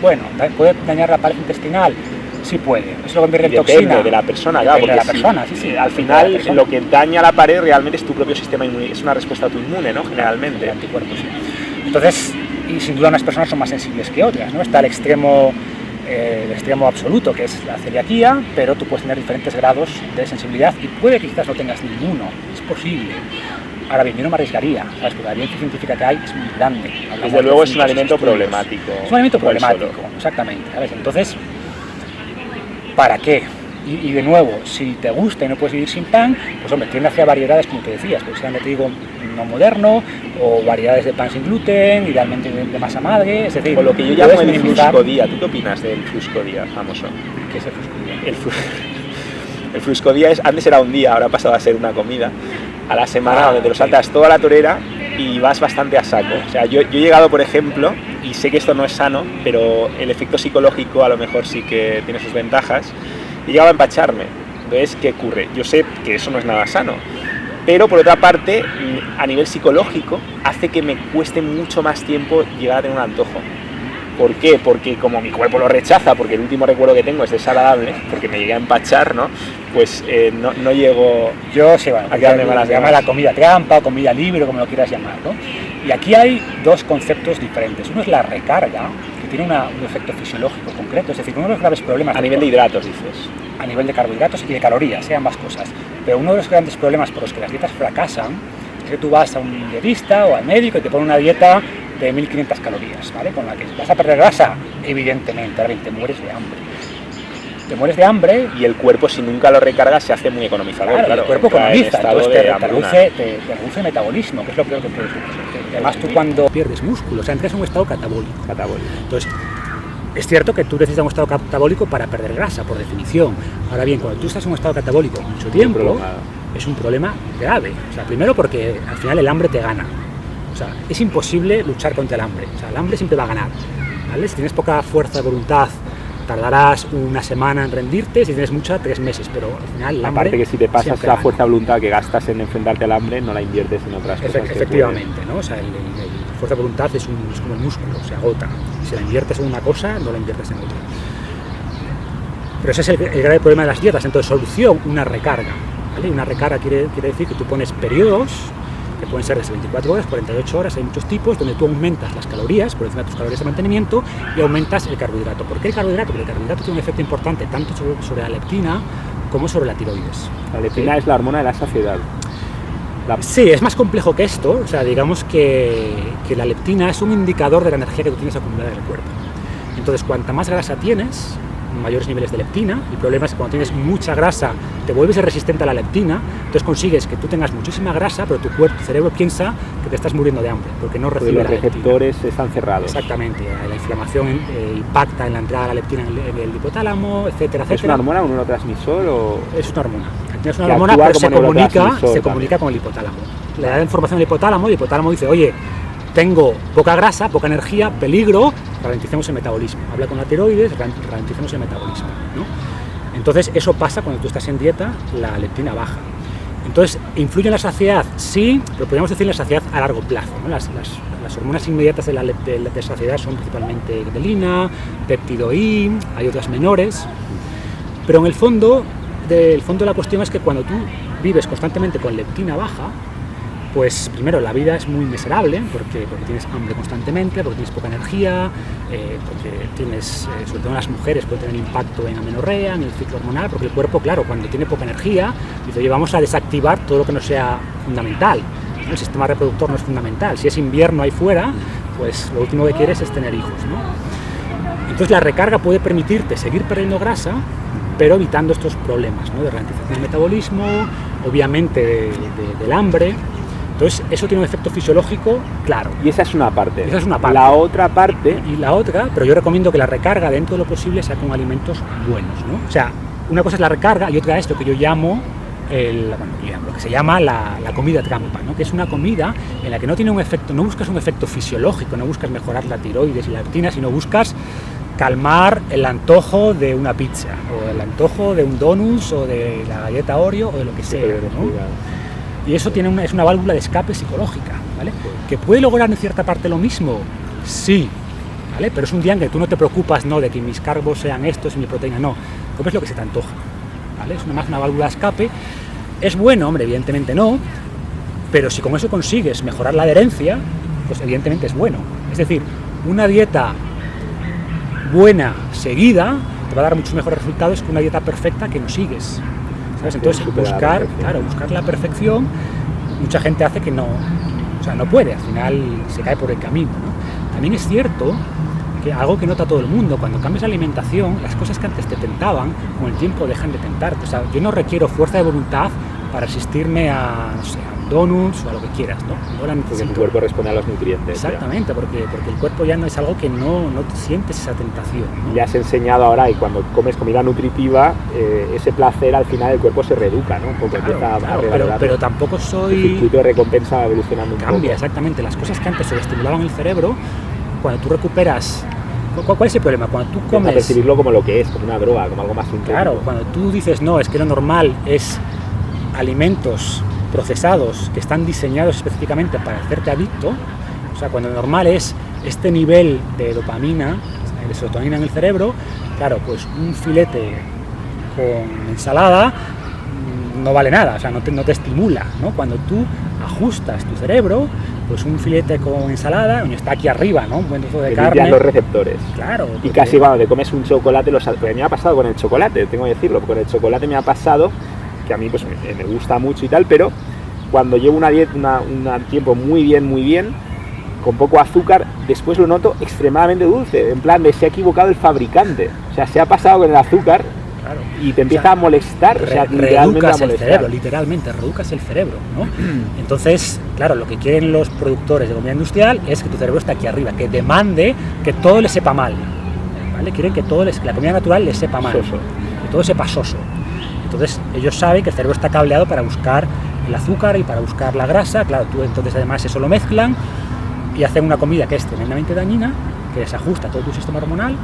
bueno, ¿puede dañar la pared intestinal? Sí puede, eso lo convierte en toxina. Depende de la persona, claro, porque de la persona, sí. Al final lo que daña la pared realmente es tu propio sistema inmune, es una respuesta autoinmune, ¿no? Generalmente. El anticuerpo, sí. Entonces, y sin duda unas personas son más sensibles que otras, ¿no? Está el extremo absoluto, que es la celiaquía, pero tú puedes tener diferentes grados de sensibilidad y puede que quizás no tengas ninguno, es posible. Ahora bien, yo no me arriesgaría, ¿sabes? Porque la evidencia científica que hay es muy grande. Desde luego es un alimento problemático. Es un alimento problemático, exactamente, ¿sabes? Entonces, ¿para qué? Y de nuevo, si te gusta y no puedes vivir sin pan, pues hombre, tiende hacia variedades, como te decías, pues ya te digo, no moderno, o variedades de pan sin gluten, idealmente de masa madre, es decir... O lo que yo llamo el fruscodía. ¿Tú qué opinas del fruscodía famoso? ¿Qué es el fruscodía? El fruscodía antes era un día, ahora ha pasado a ser una comida a la semana donde te lo saltas toda la torera y vas bastante a saco. O sea, yo he llegado, por ejemplo, y sé que esto no es sano, pero el efecto psicológico a lo mejor sí que tiene sus ventajas, he llegado a empacharme. Entonces, ¿qué ocurre? Yo sé que eso no es nada sano, pero por otra parte, a nivel psicológico, hace que me cueste mucho más tiempo llegar a tener un antojo. ¿Por qué? Porque como mi cuerpo lo rechaza, porque el último recuerdo que tengo es desagradable, porque me llegué a empachar, ¿no? Pues no llego a quedarme malas ganas. La comida trampa o comida libre, como lo quieras llamar, ¿no? Y aquí hay dos conceptos diferentes. Uno es la recarga, que tiene un efecto fisiológico concreto, es decir, uno de los graves problemas... A nivel de hidratos, dices. A nivel de carbohidratos y de calorías, ambas cosas. Pero uno de los grandes problemas por los que las dietas fracasan es que tú vas a un dietista o al médico y te pone una dieta de 1500 calorías, ¿vale? Con la que vas a perder grasa, evidentemente, ahora bien, te mueres de hambre. Te mueres de hambre y el cuerpo, si nunca lo recargas, se hace muy economizador. Claro, el cuerpo economiza, entonces te reduce el metabolismo, que es lo peor que puede ocurrir. Además, tú cuando pierdes músculo, o sea, entras en un estado catabólico. Entonces, es cierto que tú necesitas un estado catabólico para perder grasa, por definición. Ahora bien, cuando tú estás en un estado catabólico mucho tiempo, es un problema grave. O sea, primero porque al final el hambre te gana. O sea, es imposible luchar contra el hambre. O sea, el hambre siempre va a ganar, ¿vale? Si tienes poca fuerza de voluntad, tardarás una semana en rendirte, si tienes mucha, 3 meses, pero al final el hambre... Aparte que si te pasas la fuerza de voluntad que gastas en enfrentarte al hambre, no la inviertes en otras cosas. Efectivamente, ¿no? O sea, la fuerza de voluntad es como el músculo, se agota. Si la inviertes en una cosa, no la inviertes en otra. Pero ese es el grave problema de las dietas. Entonces, solución, una recarga, ¿vale? Una recarga quiere decir que tú pones periodos que pueden ser desde 24 horas, 48 horas, hay muchos tipos, donde tú aumentas las calorías, por encima de tus calorías de mantenimiento, y aumentas el carbohidrato. ¿Por qué el carbohidrato? Porque el carbohidrato tiene un efecto importante tanto sobre la leptina como sobre la tiroides. La leptina es la hormona de la saciedad. Sí, es más complejo que esto, o sea, digamos que la leptina es un indicador de la energía que tú tienes acumulada en el cuerpo. Entonces, cuanta más grasa tienes, mayores niveles de leptina. El problema es que cuando tienes mucha grasa te vuelves resistente a la leptina, entonces consigues que tú tengas muchísima grasa, pero tu cerebro piensa que te estás muriendo de hambre porque no recibe la leptina. Los receptores están cerrados. Exactamente, la inflamación impacta en la entrada de la leptina en el hipotálamo, etcétera, etcétera. ¿Es una hormona, un neurotransmisor o...? Es una hormona. Es una hormona, pero se comunica con el hipotálamo. Le da información al hipotálamo y el hipotálamo dice, oye, tengo poca grasa, poca energía, peligro, ralenticemos el metabolismo. Habla con la tiroides, ralenticemos el metabolismo, ¿no? Entonces, eso pasa cuando tú estás en dieta, la leptina baja. Entonces, ¿influye en la saciedad? Sí, pero podríamos decir en la saciedad a largo plazo, ¿no? Las hormonas inmediatas de saciedad son principalmente grelina, péptido I, hay otras menores, pero en el fondo la cuestión es que cuando tú vives constantemente con leptina baja, pues primero la vida es muy miserable porque tienes hambre constantemente, porque tienes poca energía, porque tienes, sobre todo en las mujeres, puede tener impacto en amenorrea, en el ciclo hormonal, porque el cuerpo, claro, cuando tiene poca energía, dice, oye, vamos a desactivar todo lo que no sea fundamental. El sistema reproductor no es fundamental. Si es invierno ahí fuera, pues lo último que quieres es tener hijos, ¿no? Entonces la recarga puede permitirte seguir perdiendo grasa, pero evitando estos problemas, ¿no? De ralentización del metabolismo, obviamente del hambre. Entonces eso tiene un efecto fisiológico claro. Y esa es una parte. Esa es una parte. La otra parte... Y la otra, pero yo recomiendo que la recarga dentro de lo posible sea con alimentos buenos, ¿no? O sea, una cosa es la recarga y otra es lo que yo llamo lo que se llama la comida trampa, ¿no? Que es una comida en la que no tiene un efecto, no buscas un efecto fisiológico, no buscas mejorar la tiroides y la leptina, sino buscas calmar el antojo de una pizza, o el antojo de un donut, o de la galleta Oreo, o de lo que sea, ¿no? Y eso es una válvula de escape psicológica, ¿vale? ¿Que puede lograr en cierta parte lo mismo? Sí, ¿vale? Pero es un día en que tú no te preocupas, ¿no?, de que mis carbos sean estos y mi proteína, no. Comes lo que se te antoja, ¿vale? Es más una válvula de escape. ¿Es bueno? Hombre, evidentemente no, pero si con eso consigues mejorar la adherencia, pues evidentemente es bueno. Es decir, una dieta buena, seguida, te va a dar muchos mejores resultados que una dieta perfecta que no sigues, ¿sabes? Entonces buscar la perfección, mucha gente hace que no puede, al final se cae por el camino, ¿no? También es cierto que algo que nota todo el mundo, cuando cambias la alimentación, las cosas que antes te tentaban, con el tiempo dejan de tentarte. O sea, yo no requiero fuerza de voluntad para resistirme a, no sé, a donuts o a lo que quieras, ¿no? Porque tu cuerpo responde a los nutrientes. Exactamente, porque el cuerpo ya no es algo que no sientes esa tentación, ¿no? Le has enseñado ahora, y cuando comes comida nutritiva, ese placer al final el cuerpo se reeduca, ¿no? Un poco empieza a revalorar. Pero tampoco soy... El circuito de recompensa va evolucionando un poco. Cambia, exactamente. Las cosas que antes sobreestimulaban el cerebro, cuando tú recuperas... ¿Cuál es el problema? Cuando tú comes... A percibirlo como lo que es, como una droga, como algo más sintético. Claro, cuando tú dices, no, es que lo normal es alimentos procesados que están diseñados específicamente para hacerte adicto, o sea, cuando lo normal es este nivel de dopamina, de serotonina en el cerebro, claro, pues un filete con ensalada no vale nada, o sea, no te estimula, ¿no? Cuando tú ajustas tu cerebro, pues un filete con ensalada, está aquí arriba, ¿no? Un buen trozo de carne. Los receptores. Claro. Y casi cuando te comes un chocolate, porque me ha pasado con el chocolate, tengo que decirlo, con el chocolate me ha pasado, que a mí pues me gusta mucho y tal, pero cuando llevo una dieta, un tiempo muy bien, con poco azúcar, después lo noto extremadamente dulce, en plan de se ha equivocado el fabricante, o sea, se ha pasado con el azúcar. Claro. Y te empieza a molestar, reeducas el cerebro, literalmente, reeducas el cerebro, ¿no? Entonces, claro, lo que quieren los productores de comida industrial es que tu cerebro esté aquí arriba, que demande que todo le sepa mal, ¿vale? Quieren que la comida natural le sepa mal, que todo sepa soso. Entonces, ellos saben que el cerebro está cableado para buscar el azúcar y para buscar la grasa, claro, tú entonces además eso lo mezclan y hacen una comida que es tremendamente dañina, que desajusta todo tu sistema hormonal.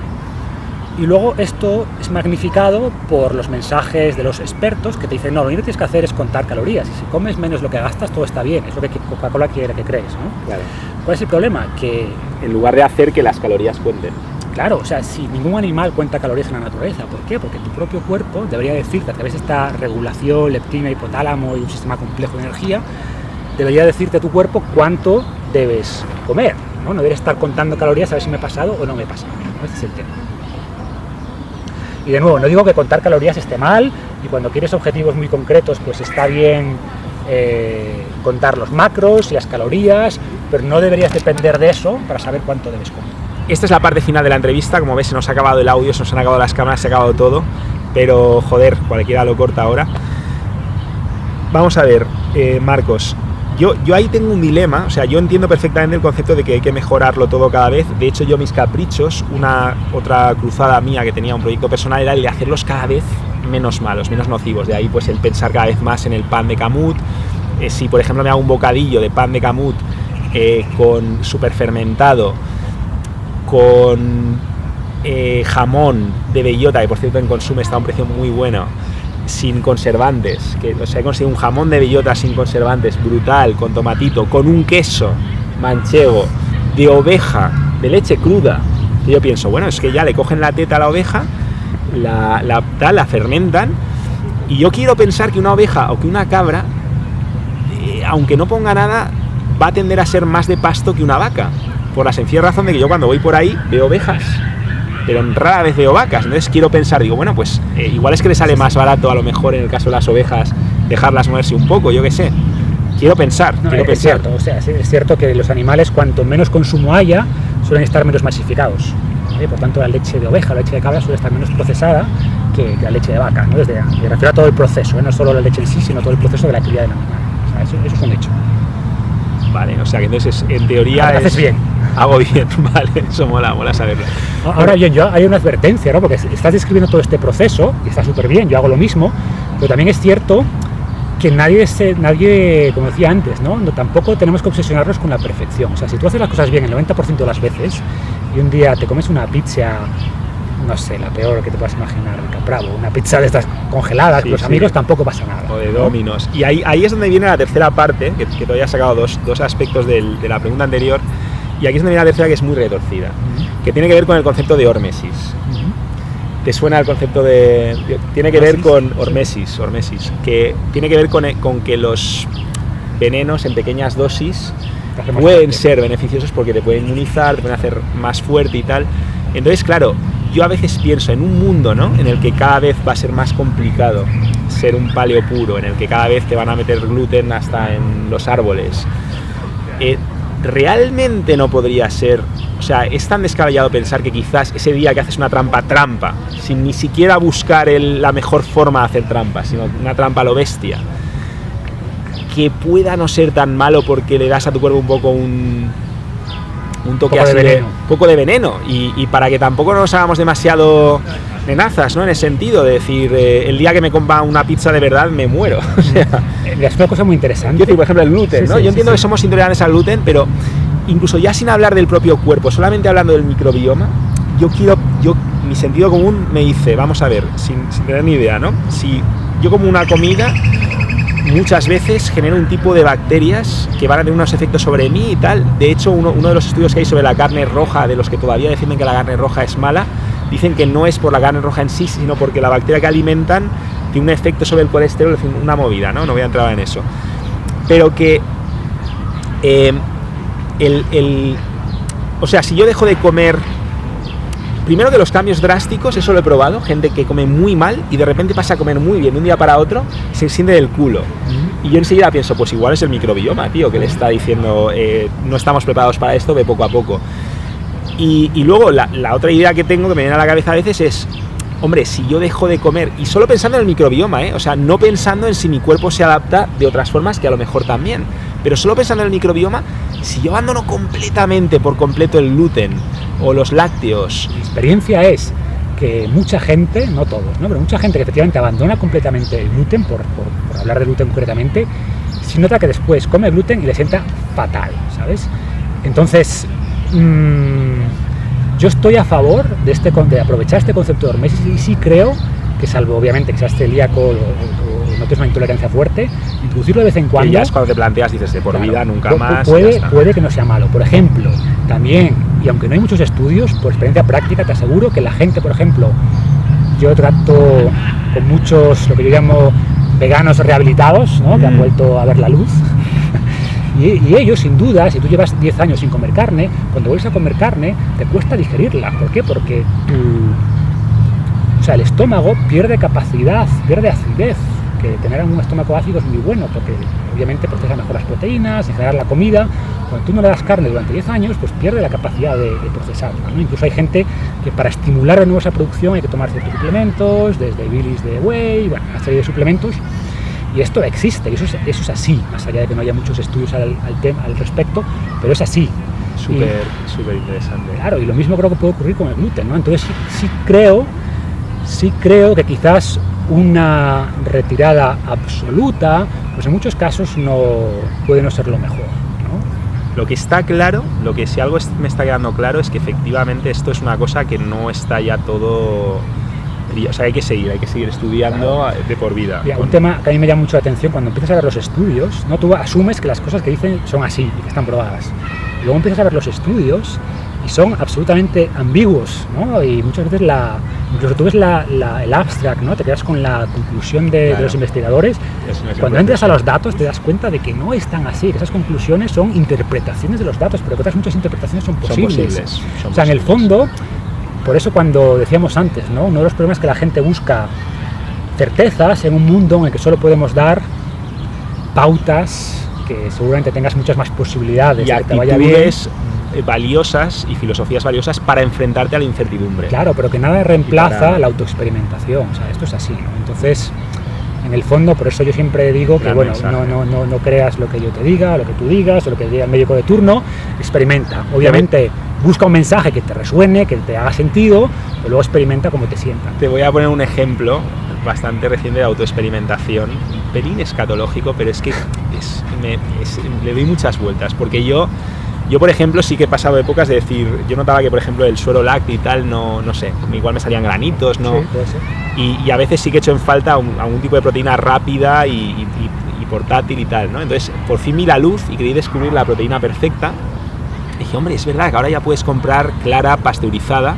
Y luego esto es magnificado por los mensajes de los expertos que te dicen, no, lo único que tienes que hacer es contar calorías, y si comes menos lo que gastas, todo está bien, es lo que Coca-Cola quiere que crees, ¿no? Claro. ¿Cuál es el problema? Que en lugar de hacer que las calorías cuenten. Claro, o sea, si ningún animal cuenta calorías en la naturaleza, ¿por qué? Porque tu propio cuerpo debería decirte, a través de esta regulación, leptina, hipotálamo y un sistema complejo de energía, debería decirte a tu cuerpo cuánto debes comer, ¿no? No deberías estar contando calorías a ver si me he pasado o no me he pasado, ¿no? Ese es el tema. Y de nuevo, no digo que contar calorías esté mal, y cuando quieres objetivos muy concretos, pues está bien contar los macros y las calorías, pero no deberías depender de eso para saber cuánto debes comer. Esta es la parte final de la entrevista, como ves se nos ha acabado el audio, se nos han acabado las cámaras, se ha acabado todo, pero joder, cualquiera lo corta ahora. Vamos a ver, Marcos, yo ahí tengo un dilema, o sea, yo entiendo perfectamente el concepto de que hay que mejorarlo todo cada vez. De hecho, yo mis caprichos, otra cruzada mía que tenía un proyecto personal era el de hacerlos cada vez menos malos, menos nocivos. De ahí pues el pensar cada vez más en el pan de camut. Si por ejemplo me hago un bocadillo de pan de camut con super fermentado, con jamón de bellota, que por cierto en Consume está a un precio muy bueno, sin conservantes, he conseguido un jamón de bellota sin conservantes, brutal, con tomatito, con un queso manchego de oveja, de leche cruda, y yo pienso, bueno, es que ya le cogen la teta a la oveja, la fermentan, y yo quiero pensar que una oveja o que una cabra, aunque no ponga nada, va a tender a ser más de pasto que una vaca, por la sencilla razón de que yo cuando voy por ahí veo ovejas, pero rara vez veo vacas. Entonces quiero pensar, digo, bueno, pues igual es que le sale más barato, a lo mejor en el caso de las ovejas, dejarlas moverse un poco, yo qué sé. Quiero pensar. Es cierto, o sea, es cierto que los animales, cuanto menos consumo haya, suelen estar menos masificados. Por tanto, la leche de oveja, la leche de cabra suele estar menos procesada que la leche de vaca, ¿no? Me refiero a todo el proceso, no solo la leche en sí, sino todo el proceso de la cría del animal. O sea, eso es un hecho. Vale, o sea que entonces en teoría haces bien. Hago bien, vale, eso mola saberlo. Ahora bien, hay una advertencia, ¿no? Porque estás describiendo todo este proceso y está súper bien, yo hago lo mismo, pero también es cierto que nadie, como decía antes, ¿no? Tampoco tenemos que obsesionarnos con la perfección. O sea, si tú haces las cosas bien el 90% de las veces y un día te comes una pizza, no sé, la peor que te puedas imaginar, Capravo, una pizza de estas congeladas con los amigos, tampoco pasa nada. O de Domino's. Y ahí es donde viene la tercera parte, que te había sacado dos aspectos de la pregunta anterior, y aquí es donde viene la tercera, que es muy retorcida, que tiene que ver con el concepto de hormesis. ¿Te suena el concepto tiene que ver con hormesis, que tiene que ver con que los venenos en pequeñas dosis pueden ser beneficiosos porque te pueden inmunizar, te pueden hacer más fuerte y tal. Entonces, claro, yo a veces pienso en un mundo, ¿no?, en el que cada vez va a ser más complicado ser un paleo puro, en el que cada vez te van a meter gluten hasta en los árboles. Realmente no podría ser, o sea, es tan descabellado pensar que quizás ese día que haces una trampa, sin ni siquiera buscar la mejor forma de hacer trampa, sino una trampa a lo bestia, que pueda no ser tan malo porque le das a tu cuerpo un poco un toque así de poco de veneno, y para que tampoco nos hagamos demasiado nenazas, ¿no?, en ese sentido de decir, el día que me coma una pizza de verdad me muero. O sea, es una cosa muy interesante. Yo digo, por ejemplo, el gluten, ¿no? Yo entiendo que somos intolerantes al gluten, pero incluso ya sin hablar del propio cuerpo, solamente hablando del microbioma, mi sentido común me dice, vamos a ver, sin tener ni idea, ¿no? Si yo como una comida, muchas veces genero un tipo de bacterias que van a tener unos efectos sobre mí y tal. De hecho, uno de los estudios que hay sobre la carne roja, de los que todavía defienden que la carne roja es mala, dicen que no es por la carne roja en sí, sino porque la bacteria que alimentan tiene un efecto sobre el colesterol, es una movida, ¿no? No voy a entrar en eso. Pero que o sea, si yo dejo de comer, primero que los cambios drásticos, eso lo he probado, gente que come muy mal y de repente pasa a comer muy bien de un día para otro, se siente del culo. Y yo enseguida pienso, pues igual es el microbioma, tío, que le está diciendo, no estamos preparados para esto, ve poco a poco. Y luego la otra idea que tengo, que me viene a la cabeza a veces, es, hombre, si yo dejo de comer, y solo pensando en el microbioma, o sea, no pensando en si mi cuerpo se adapta de otras formas, que a lo mejor también, pero solo pensando en el microbioma, si yo abandono por completo el gluten o los lácteos. Mi experiencia es que mucha gente, no todos, ¿no?, pero mucha gente que efectivamente abandona completamente el gluten, por hablar de gluten concretamente, se nota que después come gluten y le sienta fatal, ¿sabes? Entonces, yo estoy a favor de aprovechar este concepto de hormesis, y sí creo que, salvo obviamente que seas celíaco o no tienes una intolerancia fuerte, introducirlo de vez en cuando. Y ya es cuando te planteas, dices, de por vida, nunca más. Puede que no sea malo. Por ejemplo, también, y aunque no hay muchos estudios, por experiencia práctica te aseguro que la gente, por ejemplo, yo trato con muchos, lo que yo llamo veganos rehabilitados, ¿no?, que han vuelto a ver la luz. Y ellos, sin duda, si tú llevas 10 años sin comer carne, cuando vuelves a comer carne, te cuesta digerirla. ¿Por qué? Porque el estómago pierde capacidad, pierde acidez, que tener un estómago ácido es muy bueno, porque obviamente procesa mejor las proteínas, en general la comida. Cuando tú no le das carne durante 10 años, pues pierde la capacidad de procesarla, ¿no? Incluso hay gente que para estimular de nuevo esa producción hay que tomar ciertos suplementos, desde bilis de whey, bueno, una serie de suplementos. Y esto existe, y eso es así, más allá de que no haya muchos estudios al respecto, pero es así. Súper interesante. Claro, y lo mismo creo que puede ocurrir con el gluten, ¿no? Entonces sí creo que quizás una retirada absoluta, pues en muchos casos puede no ser lo mejor, ¿no? Lo que está claro, si algo me está quedando claro, es que efectivamente esto es una cosa que no está ya todo. O sea, hay que seguir estudiando, claro, de por vida. Mira, un tema que a mí me llama mucho la atención, cuando empiezas a ver los estudios, ¿no?, tú asumes que las cosas que dicen son así y que están probadas. Y luego empiezas a ver los estudios y son absolutamente ambiguos, ¿no? Y muchas veces incluso tú ves el abstract, ¿no?, te quedas con la conclusión de los investigadores. Cuando entras a los datos te das cuenta de que no es tan así, que esas conclusiones son interpretaciones de los datos, pero que otras muchas interpretaciones son posibles. O sea, en el fondo, por eso cuando decíamos antes, ¿no?, uno de los problemas es que la gente busca certezas en un mundo en el que solo podemos dar pautas que seguramente tengas muchas más posibilidades y de que te vaya bien. Valiosas y filosofías valiosas para enfrentarte a la incertidumbre. Claro, pero que nada reemplaza la autoexperimentación, o sea, esto es así, ¿no? Entonces, en el fondo, por eso yo siempre digo que, bueno, no creas lo que yo te diga, lo que tú digas, o lo que diga el médico de turno, experimenta. Obviamente, busca un mensaje que te resuene, que te haga sentido, pero luego experimenta como te sienta. Te voy a poner un ejemplo bastante reciente de autoexperimentación, un pelín escatológico, pero es que le doy muchas vueltas, porque yo, por ejemplo, sí que he pasado épocas de decir, yo notaba que, por ejemplo, el suero lácteo y tal, no sé, igual me salían granitos, ¿no? Sí, puede ser. Y a veces sí que he hecho en falta algún tipo de proteína rápida y portátil y tal, ¿no? Entonces, por fin vi la luz y creí descubrir la proteína perfecta. Y dije, hombre, es verdad que ahora ya puedes comprar clara pasteurizada,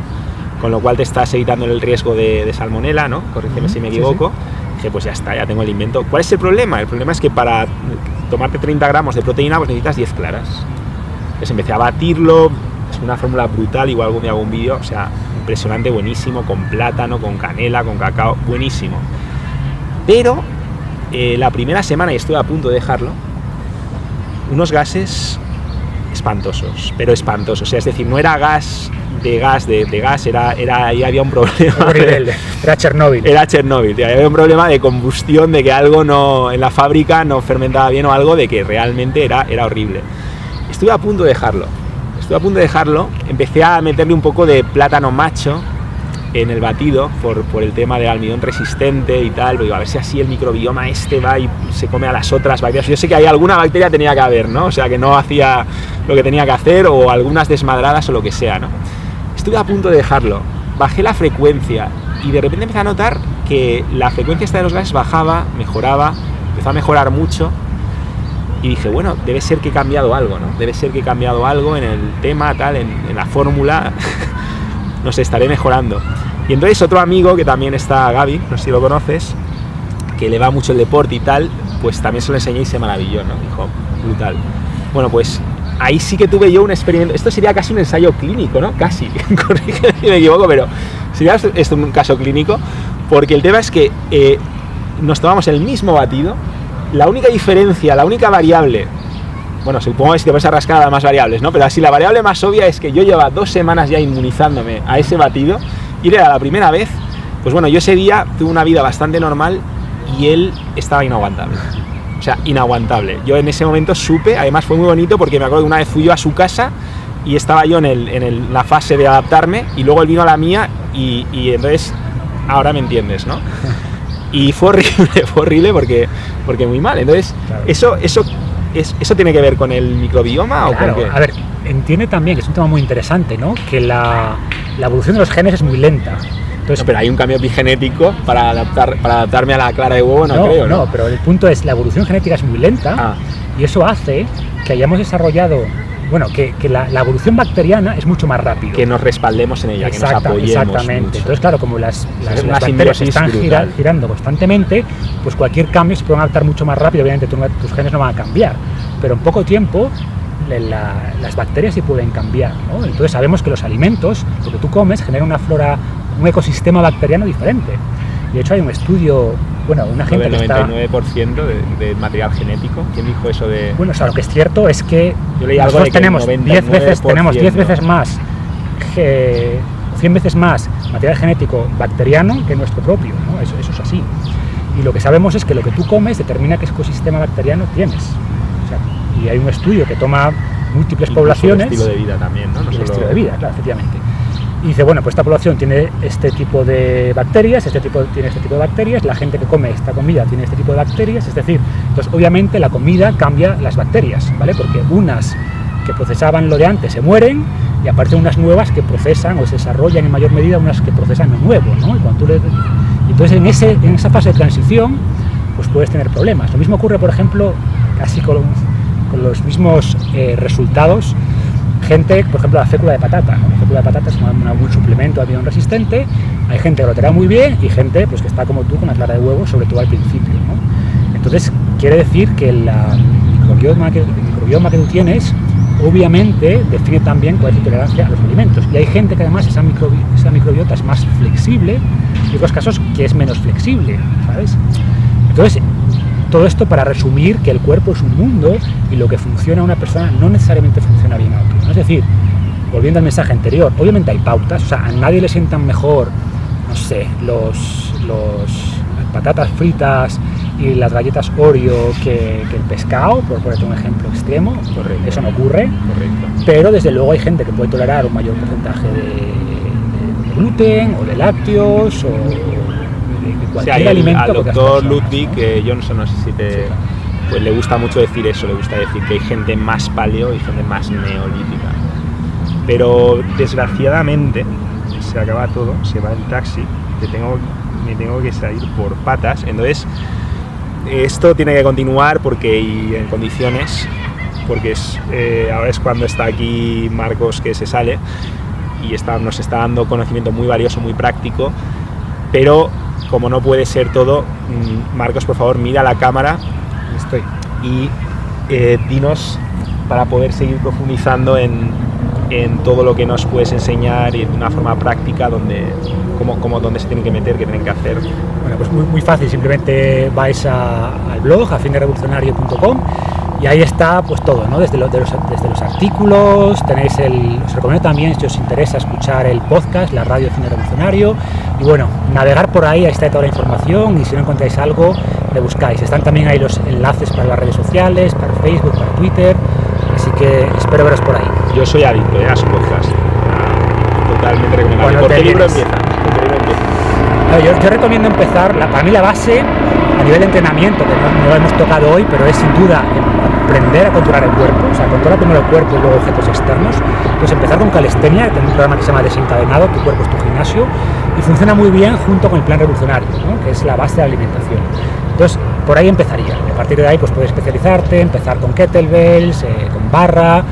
con lo cual te estás evitando el riesgo de salmonela, ¿no? Corrígeme si me equivoco. Sí. Dije, pues ya está, ya tengo el invento. ¿Cuál es el problema? El problema es que para tomarte 30 gramos de proteína, pues necesitas 10 claras. Entonces empecé a batirlo, es una fórmula brutal, igual algún día hago un vídeo, o sea, impresionante, buenísimo, con plátano, con canela, con cacao, buenísimo. Pero la primera semana, y estuve a punto de dejarlo, unos gases espantosos, pero espantosos, o sea, es decir, no era gas, ahí había un problema. Era Chernóbil. Era Chernóbil, había un problema de combustión, de que algo en la fábrica no fermentaba bien o algo, de que realmente era horrible. Estuve a punto de dejarlo, empecé a meterle un poco de plátano macho en el batido por el tema del almidón resistente y tal, digo, a ver si así el microbioma va y se come a las otras bacterias. Yo sé que hay alguna bacteria tenía que haber, ¿no? O sea, que no hacía lo que tenía que hacer, o algunas desmadradas o lo que sea, ¿no? Estuve a punto de dejarlo, bajé la frecuencia y de repente empecé a notar que la frecuencia esta de los gases bajaba, mejoraba, empezó a mejorar mucho. Y dije, bueno, debe ser que he cambiado algo, ¿no? Debe ser que he cambiado algo en el tema, tal, en la fórmula, no sé, estaré mejorando. Y entonces otro amigo, que también está, Gaby, no sé si lo conoces, que le va mucho el deporte y tal, pues también se lo enseñé y se maravilló, ¿no? Dijo, brutal. Bueno, pues ahí sí que tuve yo un experimento, esto sería casi un ensayo clínico, ¿no? Casi, corrígeme si me equivoco, pero sería esto un caso clínico, porque el tema es que nos tomamos el mismo batido. La única diferencia, la única variable, bueno, supongo que si te vas a rascar a más variables, ¿no? Pero así la variable más obvia es que yo llevaba 2 semanas ya inmunizándome a ese batido y era la primera vez, pues bueno, yo ese día tuve una vida bastante normal y él estaba inaguantable. O sea, inaguantable. Yo en ese momento supe, además fue muy bonito porque me acuerdo que una vez fui yo a su casa y estaba yo en la fase de adaptarme y luego él vino a la mía y entonces, ahora me entiendes, ¿no? Y fue horrible porque muy mal. Entonces, claro. ¿Eso tiene que ver con el microbioma o claro, con qué? A ver, entiende también, que es un tema muy interesante, ¿no? Que la evolución de los genes es muy lenta. Entonces, no, pero hay un cambio epigenético para adaptarme a la clara de huevo, no creo, ¿no? No, pero el punto es, la evolución genética es muy lenta y eso hace que hayamos desarrollado, bueno, que la evolución bacteriana es mucho más rápido. Que nos respaldemos en ella, que nos apoyemos. Exactamente. Mucho. Entonces, claro, como las bacterias están girando constantemente, pues cualquier cambio se puede adaptar mucho más rápido. Obviamente tus genes no van a cambiar, pero en poco tiempo las bacterias sí pueden cambiar, ¿no? Entonces sabemos que los alimentos, lo que tú comes, generan una flora, un ecosistema bacteriano diferente. De hecho hay un estudio, bueno, una gente que está... 99% de material genético. ¿Quién dijo eso de...? Bueno, o sea, lo que es cierto es que yo leí algo nosotros tenemos 10 veces más, 100 veces más material genético bacteriano que nuestro propio, ¿no? Eso es así. Y lo que sabemos es que lo que tú comes determina qué ecosistema bacteriano tienes. O sea, y hay un estudio que toma múltiples poblaciones... El estilo de vida también, ¿no? El estilo de vida, claro, efectivamente. Y dice, bueno, pues esta población tiene este tipo de bacterias, tiene este tipo de bacterias, la gente que come esta comida tiene este tipo de bacterias, es decir, entonces obviamente la comida cambia las bacterias, ¿vale? Porque unas que procesaban lo de antes se mueren y aparecen unas nuevas que procesan o se desarrollan en mayor medida unas que procesan lo nuevo, ¿no? Entonces en esa fase de transición pues puedes tener problemas. Lo mismo ocurre, por ejemplo, casi con los mismos resultados. Gente, por ejemplo, la fécula de patata, ¿no? La fécula de patata es un suplemento almidón resistente. Hay gente que lo tolera muy bien y gente pues, que está como tú con la clara de huevo, sobre todo al principio, ¿no? Entonces, quiere decir que el microbioma que tú tienes, obviamente, define también cuál es tu tolerancia a los alimentos. Y hay gente que además esa microbiota es más flexible y en otros casos que es menos flexible, ¿sabes? Entonces, todo esto para resumir que el cuerpo es un mundo y lo que funciona a una persona no necesariamente funciona bien a otro, ¿no? Es decir, volviendo al mensaje anterior, obviamente hay pautas, o sea, a nadie le sientan mejor, no sé, las patatas fritas y las galletas Oreo que el pescado, por ponerte un ejemplo extremo. Correcto. Eso no ocurre. Correcto. Pero desde luego hay gente que puede tolerar un mayor porcentaje de gluten o de lácteos o de cualquier alimento. Al doctor Ludwig, yo no sé si pues le gusta mucho decir eso, le gusta decir que hay gente más paleo y gente más neolítica. Pero desgraciadamente se acaba todo, se va el taxi, me tengo que salir por patas, entonces esto tiene que continuar y en condiciones, porque ahora es cuando está aquí Marcos, que se sale y nos está dando conocimiento muy valioso, muy práctico, pero como no puede ser todo, Marcos, por favor, mira la cámara y dinos, para poder seguir profundizando en todo lo que nos puedes enseñar y de una forma práctica dónde se tienen que meter, qué tienen que hacer. Bueno, pues muy fácil, simplemente vais al blog afinderevolucionario.com y ahí está pues todo, ¿no? Desde los artículos, tenéis os recomiendo también, si os interesa, escuchar el podcast, la radio Fin de Revolucionario, y bueno, navegar por ahí está toda la información, y si no encontráis algo, le buscáis. Están también ahí los enlaces para las redes sociales, para Facebook, para Twitter, así que espero veros por ahí. Yo soy adicto a su podcast, totalmente recomendable. ¿Por qué libro empieza? Yo recomiendo empezar, para mí la base, a nivel de entrenamiento, que no lo hemos tocado hoy, pero es sin duda aprender a controlar el cuerpo, o sea, controlar primero el cuerpo y luego objetos externos. Entonces empezar con calistenia, tengo un programa que se llama Desencadenado, Tu cuerpo es tu gimnasio, y funciona muy bien junto con el plan revolucionario, ¿no? Que es la base de la alimentación. Entonces, por ahí empezaría. A partir de ahí pues puedes especializarte, empezar con kettlebells, con barra,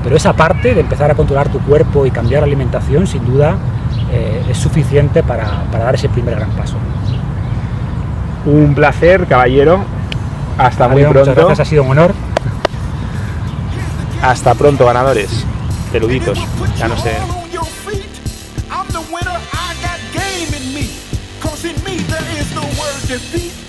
pero esa parte de empezar a controlar tu cuerpo y cambiar la alimentación, sin duda, es suficiente para dar ese primer gran paso. Un placer, caballero. Hasta muy pronto. Muchas gracias, ha sido un honor. Hasta pronto, ganadores. Peluditos, ya no sé. Defeat.